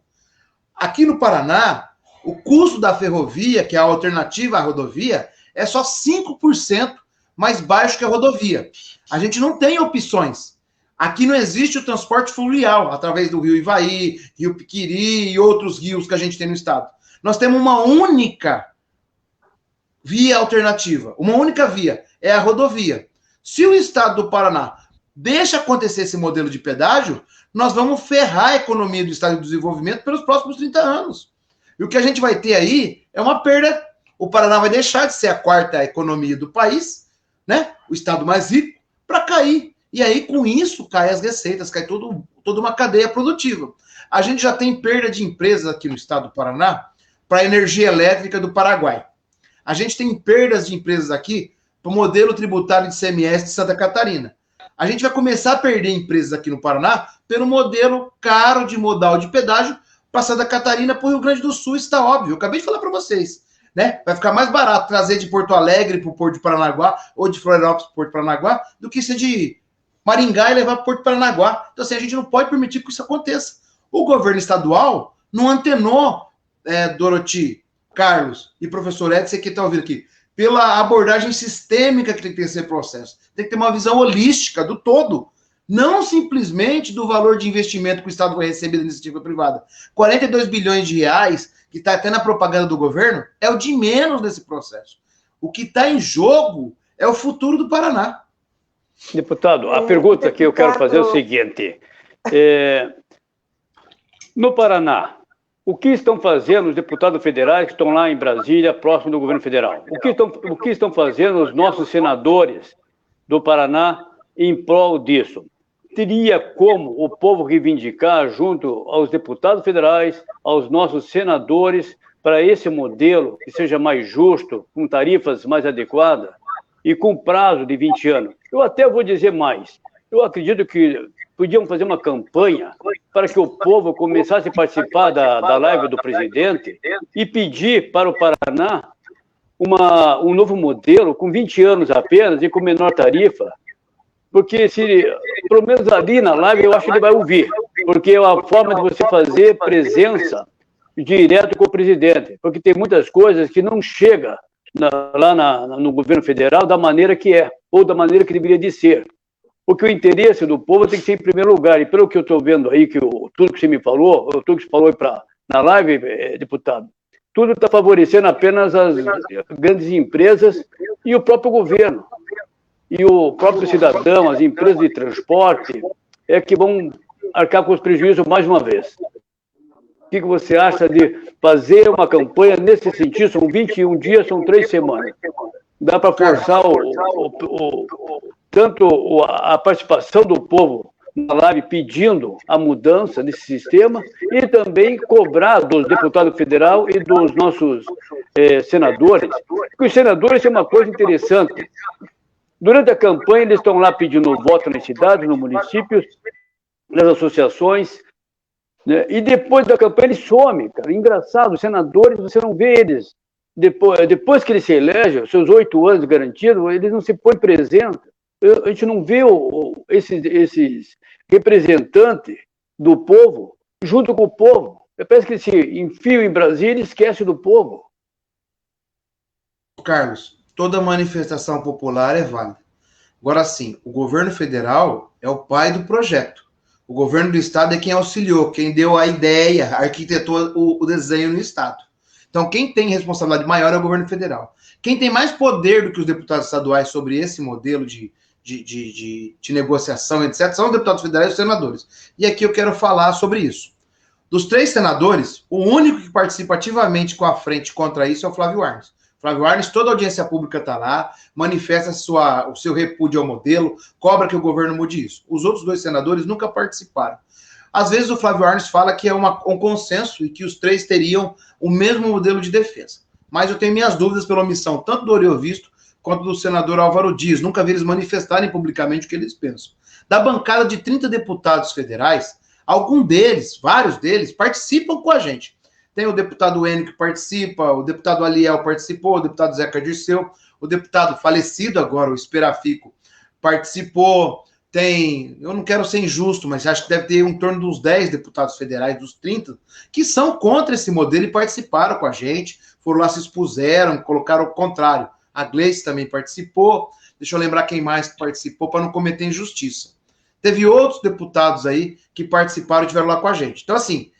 [SPEAKER 4] Aqui no Paraná, o custo da ferrovia, que é a alternativa à rodovia, é só 5% mais baixo que a rodovia. A gente não tem opções. Aqui não existe o transporte fluvial, através do Rio Ivaí, Rio Piquiri e outros rios que a gente tem no estado. Nós temos uma única via alternativa, uma única via, é a rodovia. Se o estado do Paraná deixa acontecer esse modelo de pedágio, nós vamos ferrar a economia do estado de desenvolvimento pelos próximos 30 anos. E o que a gente vai ter aí é uma perda. O Paraná vai deixar de ser a 4ª economia do país, né? O estado mais rico, para cair. E aí, com isso, cai as receitas, cai toda uma cadeia produtiva. A gente já tem perda de empresas aqui no estado do Paraná para a energia elétrica do Paraguai. A gente tem perdas de empresas aqui para o modelo tributário de ICMS de Santa Catarina. A gente vai começar a perder empresas aqui no Paraná pelo modelo caro de modal de pedágio para Santa Catarina, para o Rio Grande do Sul, está óbvio. Eu acabei de falar para vocês, né? Vai ficar mais barato trazer de Porto Alegre para o Porto de Paranaguá ou de Florianópolis para o Porto de Paranaguá do que ser de Maringá e levar para o Porto de Paranaguá. Então, assim, a gente não pode permitir que isso aconteça. O governo estadual não antenou, Doroti, Carlos e professor Edson, você que está ouvindo aqui, pela abordagem sistêmica que tem que ter esse processo. Tem que ter uma visão holística do todo, não simplesmente do valor de investimento que o Estado vai receber da iniciativa privada. 42 bilhões de reais, que está até na propaganda do governo, é o de menos nesse processo. O que está em jogo é o futuro do Paraná.
[SPEAKER 1] Deputado, a pergunta que eu quero fazer é o seguinte. No Paraná, o que estão fazendo os deputados federais que estão lá em Brasília, próximo do governo federal? O que estão fazendo os nossos senadores do Paraná em prol disso? Teria como o povo reivindicar junto aos deputados federais, aos nossos senadores, para esse modelo que seja mais justo, com tarifas mais adequadas e com prazo de 20 anos? Eu até vou dizer mais. Eu acredito que podiam fazer uma campanha para que o povo começasse a participar da live do presidente e pedir para o Paraná um novo modelo com 20 anos apenas e com menor tarifa, porque se, pelo menos ali na live, eu acho que ele vai ouvir, porque é a forma de você fazer presença direto com o presidente, porque tem muitas coisas que não chegam no governo federal da maneira que é, ou da maneira que deveria de ser. Porque o interesse do povo tem que ser em primeiro lugar. E pelo que eu estou vendo aí, tudo que você me falou, tudo que você falou na live, deputado, tudo está favorecendo apenas as grandes empresas e o próprio governo. E o próprio cidadão, as empresas de transporte, é que vão arcar com os prejuízos mais uma vez. O que você acha de fazer uma campanha nesse sentido? São 21 dias, são 3 semanas. Dá para forçar tanto a participação do povo na live pedindo a mudança desse sistema e também cobrar dos deputados federais e dos nossos senadores. Porque os senadores têm uma coisa interessante. Durante a campanha, eles estão lá pedindo voto nas cidades, nos municípios, nas associações, né? E depois da campanha eles somem, cara. Engraçado, os senadores, você não vê eles. Depois que eles se elegem, seus 8 anos garantidos, eles não se põem presentes. A gente não vê esses representantes do povo junto com o povo. Parece que eles se enfiam em Brasília e esquecem do povo.
[SPEAKER 4] Carlos, toda manifestação popular é válida. Agora sim, o governo federal é o pai do projeto. O governo do estado é quem auxiliou, quem deu a ideia, arquitetou o desenho no estado. Então, quem tem responsabilidade maior é o governo federal. Quem tem mais poder do que os deputados estaduais sobre esse modelo de negociação, etc., são os deputados federais e os senadores. E aqui eu quero falar sobre isso. Dos 3 senadores, o único que participa ativamente com a frente contra isso é o Flávio Arnes. Flávio Arnes, toda a audiência pública está lá, manifesta o seu repúdio ao modelo, cobra que o governo mude isso. Os outros 2 senadores nunca participaram. Às vezes o Flávio Arnes fala que é um consenso e que os 3 teriam o mesmo modelo de defesa. Mas eu tenho minhas dúvidas pela omissão, tanto do Oriovisto quanto do senador Álvaro Dias. Nunca vi eles manifestarem publicamente o que eles pensam. Da bancada de 30 deputados federais, vários deles, participam com a gente. Tem o deputado Enio que participa, o deputado Aliel participou, o deputado Zeca Dirceu, o deputado falecido agora, o Esperafico, participou. Eu não quero ser injusto, mas acho que deve ter em torno dos 10 deputados federais, dos 30, que são contra esse modelo e participaram com a gente, foram lá, se expuseram, colocaram o contrário. A Gleice também participou, deixa eu lembrar quem mais participou para não cometer injustiça. Teve outros deputados aí que participaram e estiveram lá com a gente. Então, assim,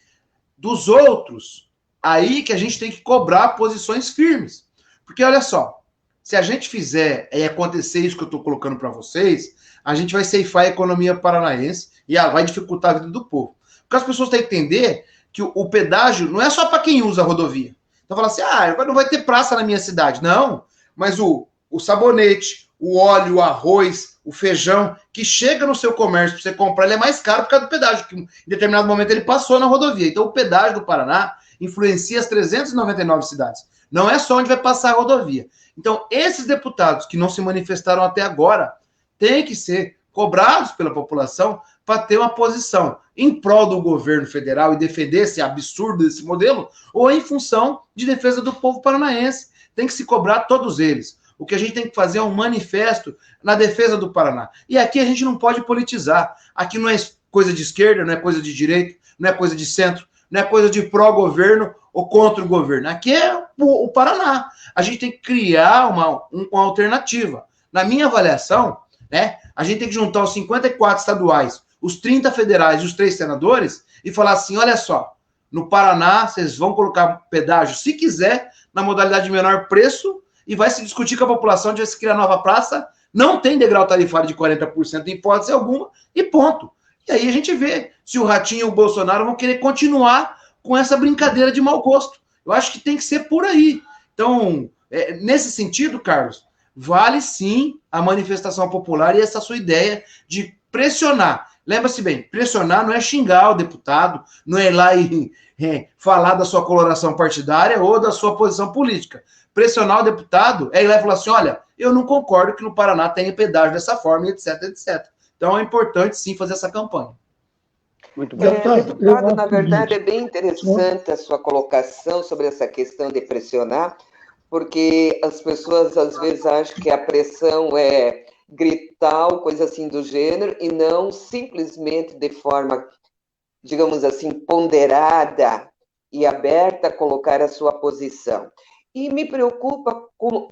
[SPEAKER 4] dos outros, aí que a gente tem que cobrar posições firmes. Porque, olha só, se a gente fizer e acontecer isso que eu estou colocando para vocês, a gente vai ceifar a economia paranaense e vai dificultar a vida do povo. Porque as pessoas têm que entender que o pedágio não é só para quem usa a rodovia. Então, fala assim, não vai ter praça na minha cidade. Não, mas o sabonete, o óleo, o arroz, o feijão, que chega no seu comércio para você comprar, ele é mais caro por causa do pedágio, que em determinado momento ele passou na rodovia. Então, o pedágio do Paraná influencia as 399 cidades. Não é só onde vai passar a rodovia. Então, esses deputados que não se manifestaram até agora têm que ser cobrados pela população para ter uma posição em prol do governo federal e defender esse absurdo desse modelo, ou em função de defesa do povo paranaense. Tem que se cobrar todos eles. O que a gente tem que fazer é um manifesto na defesa do Paraná. E aqui a gente não pode politizar. Aqui não é coisa de esquerda, não é coisa de direita, não é coisa de centro, não é coisa de pró-governo ou contra o governo. Aqui é o Paraná. A gente tem que criar uma alternativa. Na minha avaliação, né, a gente tem que juntar os 54 estaduais, os 30 federais e os 3 senadores e falar assim, olha só, no Paraná vocês vão colocar pedágio, se quiser, na modalidade de menor preço, e vai se discutir com a população, onde vai se criar nova praça, não tem degrau tarifário de 40% em hipótese alguma, e ponto. E aí a gente vê se o Ratinho e o Bolsonaro vão querer continuar com essa brincadeira de mau gosto. Eu acho que tem que ser por aí. Então, nesse sentido, Carlos, vale sim a manifestação popular e essa sua ideia de pressionar. Lembra-se bem, pressionar não é xingar o deputado, não é ir lá e falar da sua coloração partidária ou da sua posição política. Pressionar o deputado é ir lá e falar assim, olha, eu não concordo que no Paraná tenha pedágio dessa forma, etc, etc. Então é importante sim fazer essa campanha.
[SPEAKER 1] Muito bem.
[SPEAKER 2] Deputado, na verdade, é bem interessante a sua colocação sobre essa questão de pressionar, porque as pessoas às vezes acham que a pressão é gritar ou coisa assim do gênero, e não simplesmente de forma, digamos assim, ponderada e aberta a colocar a sua posição. E me preocupa,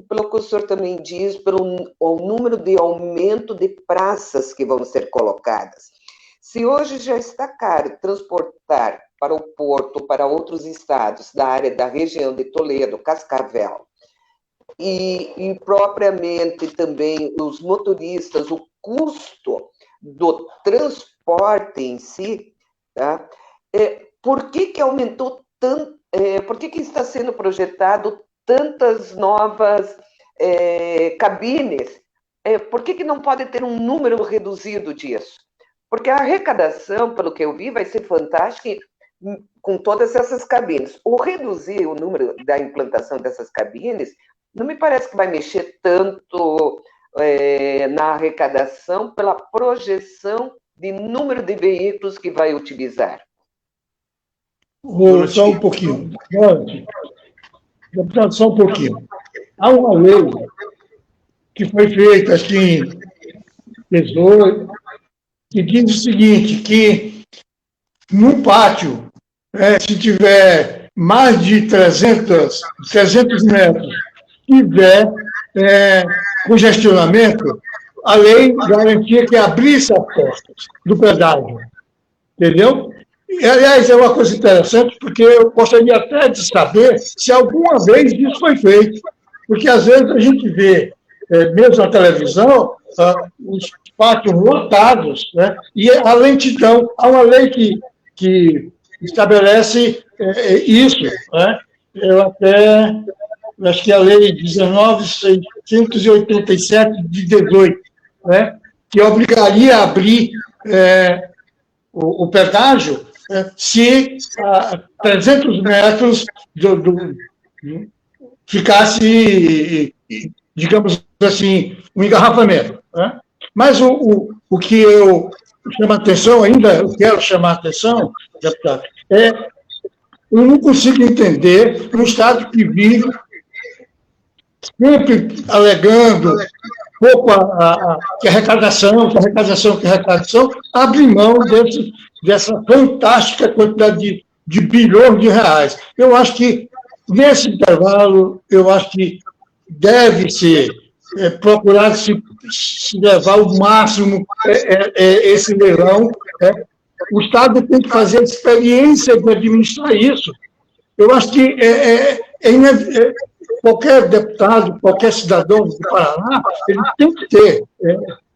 [SPEAKER 2] pelo que o senhor também diz, pelo o número de aumento de praças que vão ser colocadas. Se hoje já está caro transportar para o Porto, para outros estados da área da região de Toledo, Cascavel, e propriamente também os motoristas, o custo do transporte em si, tá? Por que aumentou tanto? Por que está sendo projetado tantas novas cabines? Por que não pode ter um número reduzido disso? Porque a arrecadação, pelo que eu vi, vai ser fantástica com todas essas cabines. O reduzir o número da implantação dessas cabines não me parece que vai mexer tanto na arrecadação pela projeção de número de veículos que vai utilizar.
[SPEAKER 3] Só um pouquinho. Deputado, só um pouquinho. Há uma lei que foi feita aqui em 18, que diz o seguinte, que no pátio, se tiver mais de 300 metros, tiver congestionamento, a lei garantia que abrisse as portas do pedágio. Entendeu? E, aliás, é uma coisa interessante, porque eu gostaria até de saber se alguma vez isso foi feito. Porque, às vezes, a gente vê, mesmo na televisão, os pátios lotados, né? E a lentidão. Há uma lei que estabelece isso. Né? Eu acho que é a lei 19.687 de 18, né? Que obrigaria a abrir o pedágio se a 300 metros ficasse, digamos assim, um engarrafamento. Né? Mas o que eu chamo a atenção ainda, eu quero chamar a atenção, deputado, eu não consigo entender um Estado que vive sempre alegando pouco que arrecadação, abre mão dessa fantástica quantidade de bilhões de reais. Eu acho que, nesse intervalo, que deve-se procurar se levar ao máximo esse leilão. O Estado tem que fazer a experiência de administrar isso. Eu acho que qualquer deputado, qualquer cidadão do Paraná, ele tem que ter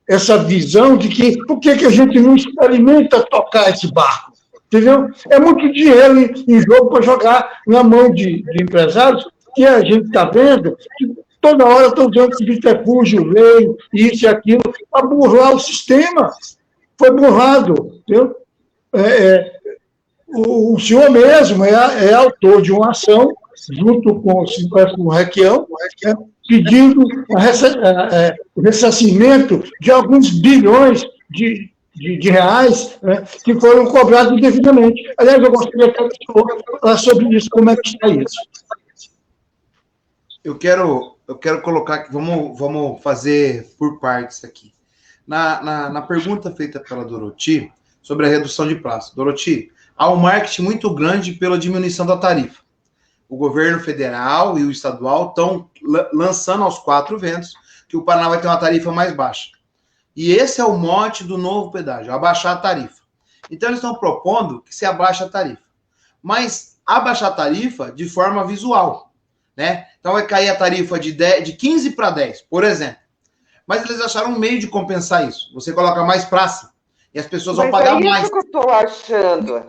[SPEAKER 3] essa visão de que por que a gente não experimenta tocar esse barco? Entendeu? É muito dinheiro em jogo para jogar na mão de empresários que a gente está vendo que toda hora estão usando subterfúgio, lei, isso e aquilo, para burlar o sistema. Foi burlado. Entendeu? O senhor mesmo é autor de uma ação, junto com o Requião, pedindo o ressarcimento de alguns bilhões de reais, né, que foram cobrados indevidamente. Aliás, eu gostaria de falar sobre isso, como é que está isso.
[SPEAKER 4] Eu quero colocar aqui, vamos fazer por partes aqui. Na pergunta feita pela Doroti, sobre a redução de prazo. Doroti, há um marketing muito grande pela diminuição da tarifa. O governo federal e o estadual estão lançando aos 4 ventos que o Paraná vai ter uma tarifa mais baixa. E esse é o mote do novo pedágio, abaixar a tarifa. Então, eles estão propondo que se abaixe a tarifa. Mas abaixar a tarifa de forma visual. Né? Então, vai cair a tarifa de 15 para 10, por exemplo. Mas eles acharam um meio de compensar isso. Você coloca mais praça e as pessoas vão pagar mais.
[SPEAKER 2] Mas é isso que eu estou achando.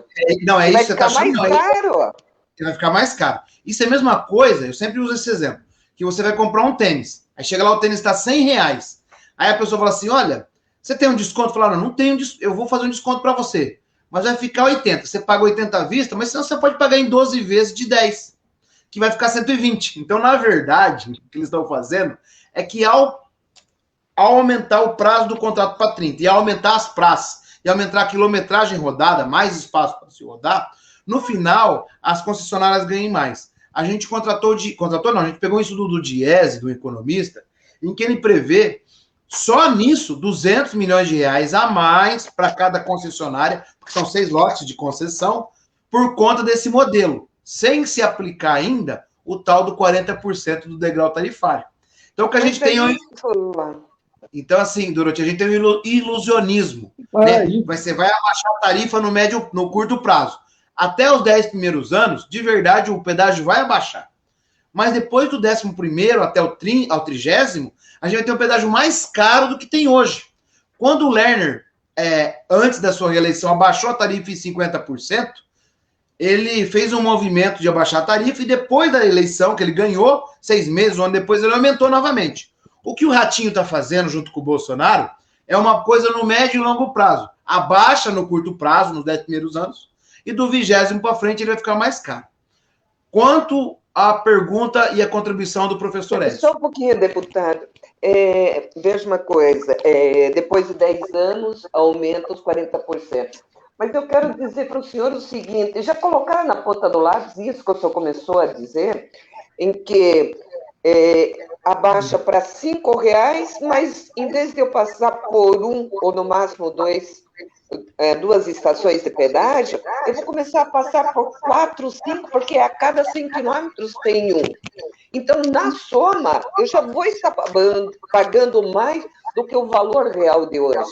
[SPEAKER 4] Não, é isso que você está achando.
[SPEAKER 2] Vai ficar mais caro.
[SPEAKER 4] Vai ficar mais caro. Isso é a mesma coisa, eu sempre uso esse exemplo, que você vai comprar um tênis, aí chega lá, o tênis está R$100, aí a pessoa fala assim, olha, você tem um desconto? Fala, não tenho, eu vou fazer um desconto para você, mas vai ficar 80, você paga 80 à vista, mas senão você pode pagar em 12 vezes de 10, que vai ficar 120. Então, na verdade, o que eles estão fazendo é que ao aumentar o prazo do contrato para 30, e ao aumentar as praças, e aumentar a quilometragem rodada, mais espaço para se rodar, no final, as concessionárias ganhem mais. A gente a gente pegou isso do Diese, do economista, em que ele prevê, só nisso, 200 milhões de reais a mais para cada concessionária, porque são 6 lotes de concessão, por conta desse modelo. sem se aplicar ainda o tal do 40% do degrau tarifário. Então, o que a gente tem hoje... Então, assim, Doroti, a gente tem um ilusionismo, né? Você vai abaixar a tarifa no curto prazo. Até os 10 primeiros anos, de verdade, o pedágio vai abaixar. Mas depois do 11º até ao 30º, a gente vai ter um pedágio mais caro do que tem hoje. Quando o Lerner, antes da sua reeleição, abaixou a tarifa em 50%, ele fez um movimento de abaixar a tarifa e depois da eleição, que ele ganhou, 6 meses, um ano depois, ele aumentou novamente. O que o Ratinho está fazendo junto com o Bolsonaro é uma coisa no médio e longo prazo. Abaixa no curto prazo, nos 10 primeiros anos, e do 20º para frente ele vai ficar mais caro. Quanto à pergunta e a contribuição do professor Edson.
[SPEAKER 2] Só um pouquinho, deputado. Veja uma coisa, depois de 10 anos, aumenta os 40%. Mas eu quero dizer para o senhor o seguinte, já colocaram na ponta do lápis isso que o senhor começou a dizer, em que abaixa para R$ 5,00, mas em vez de eu passar por um ou no máximo duas estações de pedágio, eu vou começar a passar por 4, 5, porque a cada 100 quilômetros tem um. Então, na soma, eu já vou estar pagando mais do que o valor real de hoje.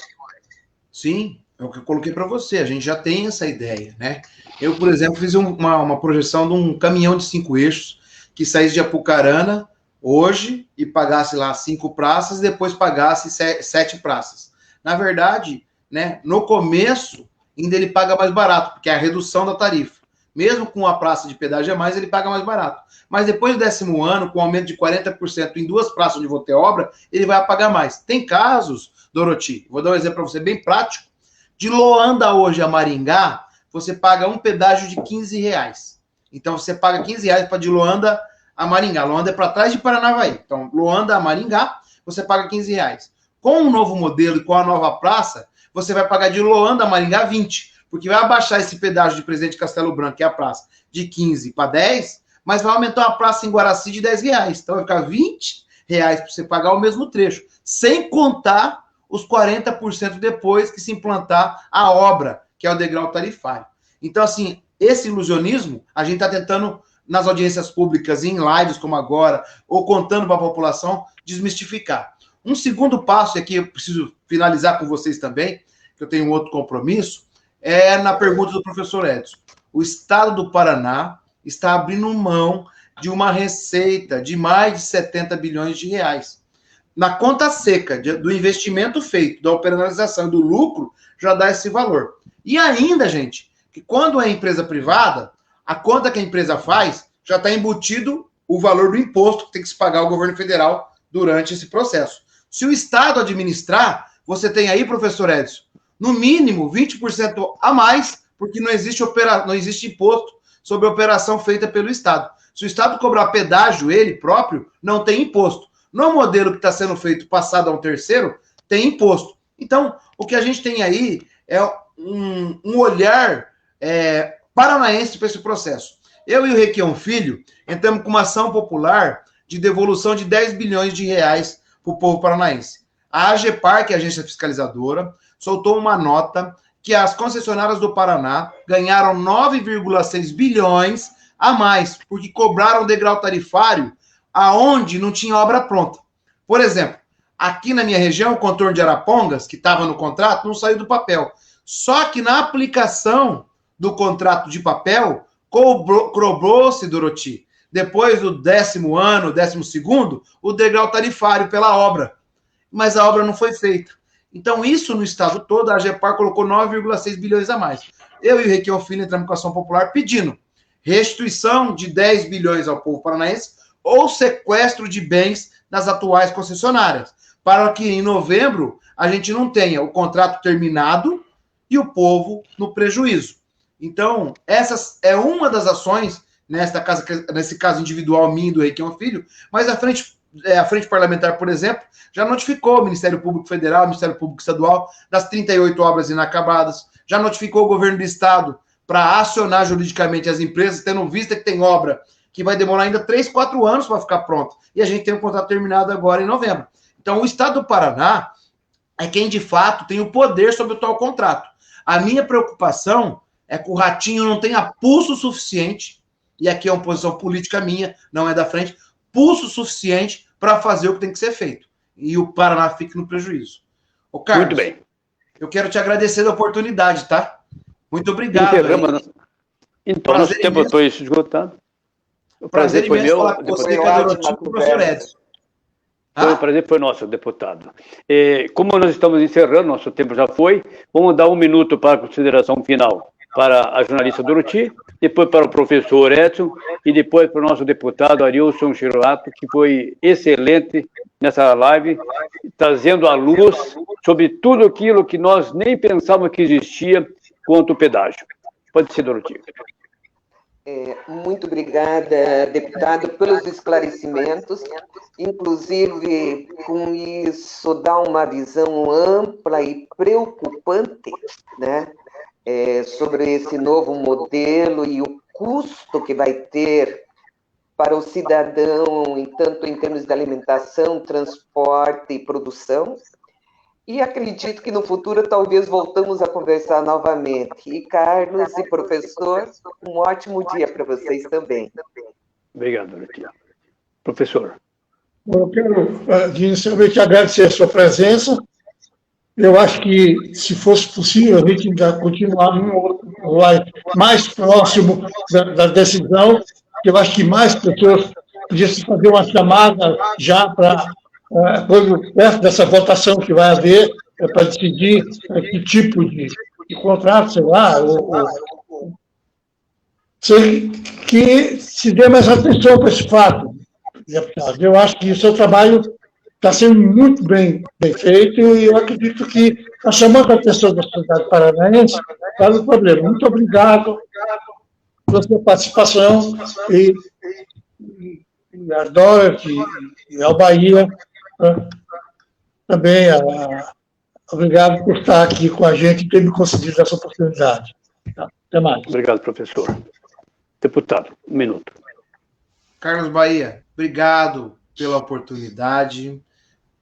[SPEAKER 4] Sim, é o que eu coloquei para você, a gente já tem essa ideia, né? Eu, por exemplo, fiz uma projeção de um caminhão de 5 eixos que saísse de Apucarana hoje e pagasse lá 5 praças e depois pagasse 7 praças. Na verdade, né, no começo, ainda ele paga mais barato, porque é a redução da tarifa. Mesmo com a praça de pedágio a mais, ele paga mais barato. Mas depois do 10º ano, com aumento de 40% em 2 praças onde vou ter obra, ele vai pagar mais. Tem casos, Doroti, vou dar um exemplo para você bem prático. De Loanda hoje a Maringá, você paga um pedágio de R$15. Então, você paga R$15 para de Loanda a Maringá. Loanda é para trás de Paranavaí. Então, Loanda a Maringá, você paga R$15. Com o novo modelo e com a nova praça, você vai pagar de Loanda a Maringá 20, porque vai abaixar esse pedágio de Presidente Castelo Branco, que é a praça, de 15 para 10, mas vai aumentar a praça em Guaraci de R$10. Então, vai ficar R$20 para você pagar o mesmo trecho, sem contar os 40% depois que se implantar a obra, que é o degrau tarifário. Então, assim, esse ilusionismo, a gente está tentando, nas audiências públicas, em lives como agora, ou contando para a população, desmistificar. Um segundo passo, e aqui eu preciso finalizar com vocês também, que eu tenho um outro compromisso, é na pergunta do professor Edson. O Estado do Paraná está abrindo mão de uma receita de mais de 70 bilhões de reais. Na conta seca do investimento feito, da operacionalização e do lucro, já dá esse valor. E ainda, gente, que quando é empresa privada, a conta que a empresa faz já está embutido o valor do imposto que tem que se pagar ao governo federal durante esse processo. Se o Estado administrar, você tem aí, professor Edson, no mínimo 20% a mais, porque não existe imposto sobre a operação feita pelo Estado. Se o Estado cobrar pedágio, ele próprio, não tem imposto. No modelo que está sendo feito, passado a um terceiro, tem imposto. Então, o que a gente tem aí é um olhar paranaense para esse processo. Eu e o Requião Filho entramos com uma ação popular de devolução de 10 bilhões de reais para o povo paranaense. A AGEPAR, que é a agência fiscalizadora, soltou uma nota que as concessionárias do Paraná ganharam 9,6 bilhões a mais, porque cobraram degrau tarifário aonde não tinha obra pronta. Por exemplo, aqui na minha região, o contorno de Arapongas, que estava no contrato, não saiu do papel. Só que na aplicação do contrato de papel, cobrou-se, Doroti, depois do 10º ano, 12º, o degrau tarifário pela obra. Mas a obra não foi feita. Então, isso no estado todo, a AGEPAR colocou 9,6 bilhões a mais. Eu e o Requião Filho entramos com a ação popular pedindo restituição de 10 bilhões ao povo paranaense ou sequestro de bens das atuais concessionárias, para que em novembro a gente não tenha o contrato terminado e o povo no prejuízo. Então, essa é uma das ações, nesse caso individual minha e do Requião Filho, mas a Frente Parlamentar, por exemplo, já notificou o Ministério Público Federal, o Ministério Público Estadual, das 38 obras inacabadas, já notificou o governo do Estado para acionar juridicamente as empresas, tendo vista que tem obra que vai demorar ainda 3, 4 anos para ficar pronto. E a gente tem um contrato terminado agora em novembro. Então, o Estado do Paraná é quem, de fato, tem o poder sobre o tal contrato. A minha preocupação é que o Ratinho não tenha pulso suficiente e aqui é uma posição política minha, não é da frente, pulso suficiente para fazer o que tem que ser feito. E o Paraná fique no prejuízo. Ô, Carlos,
[SPEAKER 1] muito bem.
[SPEAKER 4] Eu quero te agradecer da oportunidade, tá? Muito obrigado.
[SPEAKER 1] Então, nosso tempo foi esgotado. O prazer foi meu,
[SPEAKER 4] falar com você, Doroti, com o professor Edson.
[SPEAKER 1] O prazer foi nosso, deputado. Como nós estamos encerrando, nosso tempo já foi, vamos dar 1 minuto para a consideração final para a jornalista Doroti, depois para o professor Edson e depois para o nosso deputado Arilson Chirato, que foi excelente nessa live, trazendo à luz sobre tudo aquilo que nós nem pensávamos que existia quanto o pedágio. Pode ser, Doroti.
[SPEAKER 2] Muito obrigada, deputado, pelos esclarecimentos. Inclusive, com isso, dá uma visão ampla e preocupante, né, sobre esse novo modelo e o custo que vai ter para o cidadão, tanto em termos de alimentação, transporte e produção. E acredito que no futuro talvez voltamos a conversar novamente. E Carlos e professor, um ótimo dia para vocês também.
[SPEAKER 1] Obrigado, Doroti. Professor.
[SPEAKER 3] Eu quero inicialmente agradecer a sua presença. Eu acho que, se fosse possível, a gente ainda continuar mais próximo da decisão. Eu acho que mais pessoas podiam fazer uma chamada já para... perto dessa votação que vai haver, para decidir que tipo de contrato, sei lá, que se dê mais atenção para esse fato, deputado. Eu acho que o seu trabalho está sendo muito bem feito e eu acredito que está chamando a atenção da sociedade paranaense para o problema. Muito obrigado pela sua participação e a Dorothy e ao Bahia também. Obrigado por estar aqui com a gente e ter me concedido essa oportunidade. Até mais.
[SPEAKER 1] Obrigado, professor. Deputado, 1 minuto.
[SPEAKER 4] Carlos Bahia, obrigado pela oportunidade,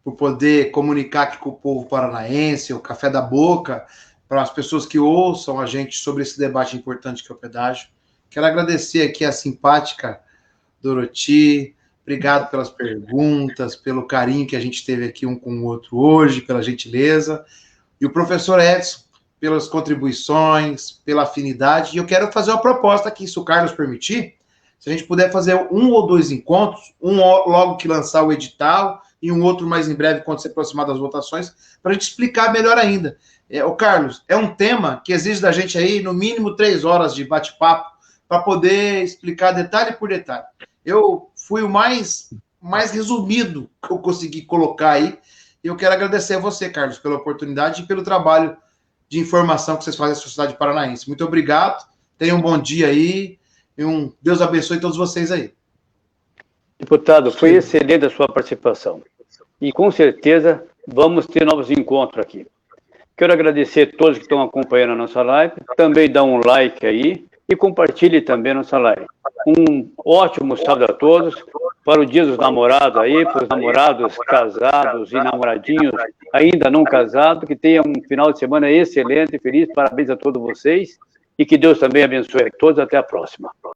[SPEAKER 4] por poder comunicar aqui com o povo paranaense, o Café da Boca, para as pessoas que ouçam a gente sobre esse debate importante que é o pedágio. Quero agradecer aqui a simpática Doroti. Obrigado pelas perguntas, pelo carinho que a gente teve aqui um com o outro hoje, pela gentileza. E o professor Edson, pelas contribuições, pela afinidade. E eu quero fazer uma proposta aqui, se o Carlos permitir, se a gente puder fazer 1 ou 2 encontros, um logo que lançar o edital e um outro mais em breve, quando se aproximar das votações, para a gente explicar melhor ainda. O Carlos, é um tema que exige da gente aí, no mínimo, 3 horas de bate-papo, para poder explicar detalhe por detalhe. Eu fui o mais resumido que eu consegui colocar aí. E eu quero agradecer a você, Carlos, pela oportunidade e pelo trabalho de informação que vocês fazem na sociedade paranaense. Muito obrigado. Tenham um bom dia aí. E Deus abençoe todos vocês aí.
[SPEAKER 1] Deputado, foi excelente a sua participação. E com certeza vamos ter novos encontros aqui. Quero agradecer a todos que estão acompanhando a nossa live. Também dá um like aí e compartilhe também a nossa live. Um ótimo sábado a todos, para o Dia dos Namorados aí, para os namorados casados e namoradinhos ainda não casados, que tenham um final de semana excelente, feliz, parabéns a todos vocês, e que Deus também abençoe a todos, até a próxima.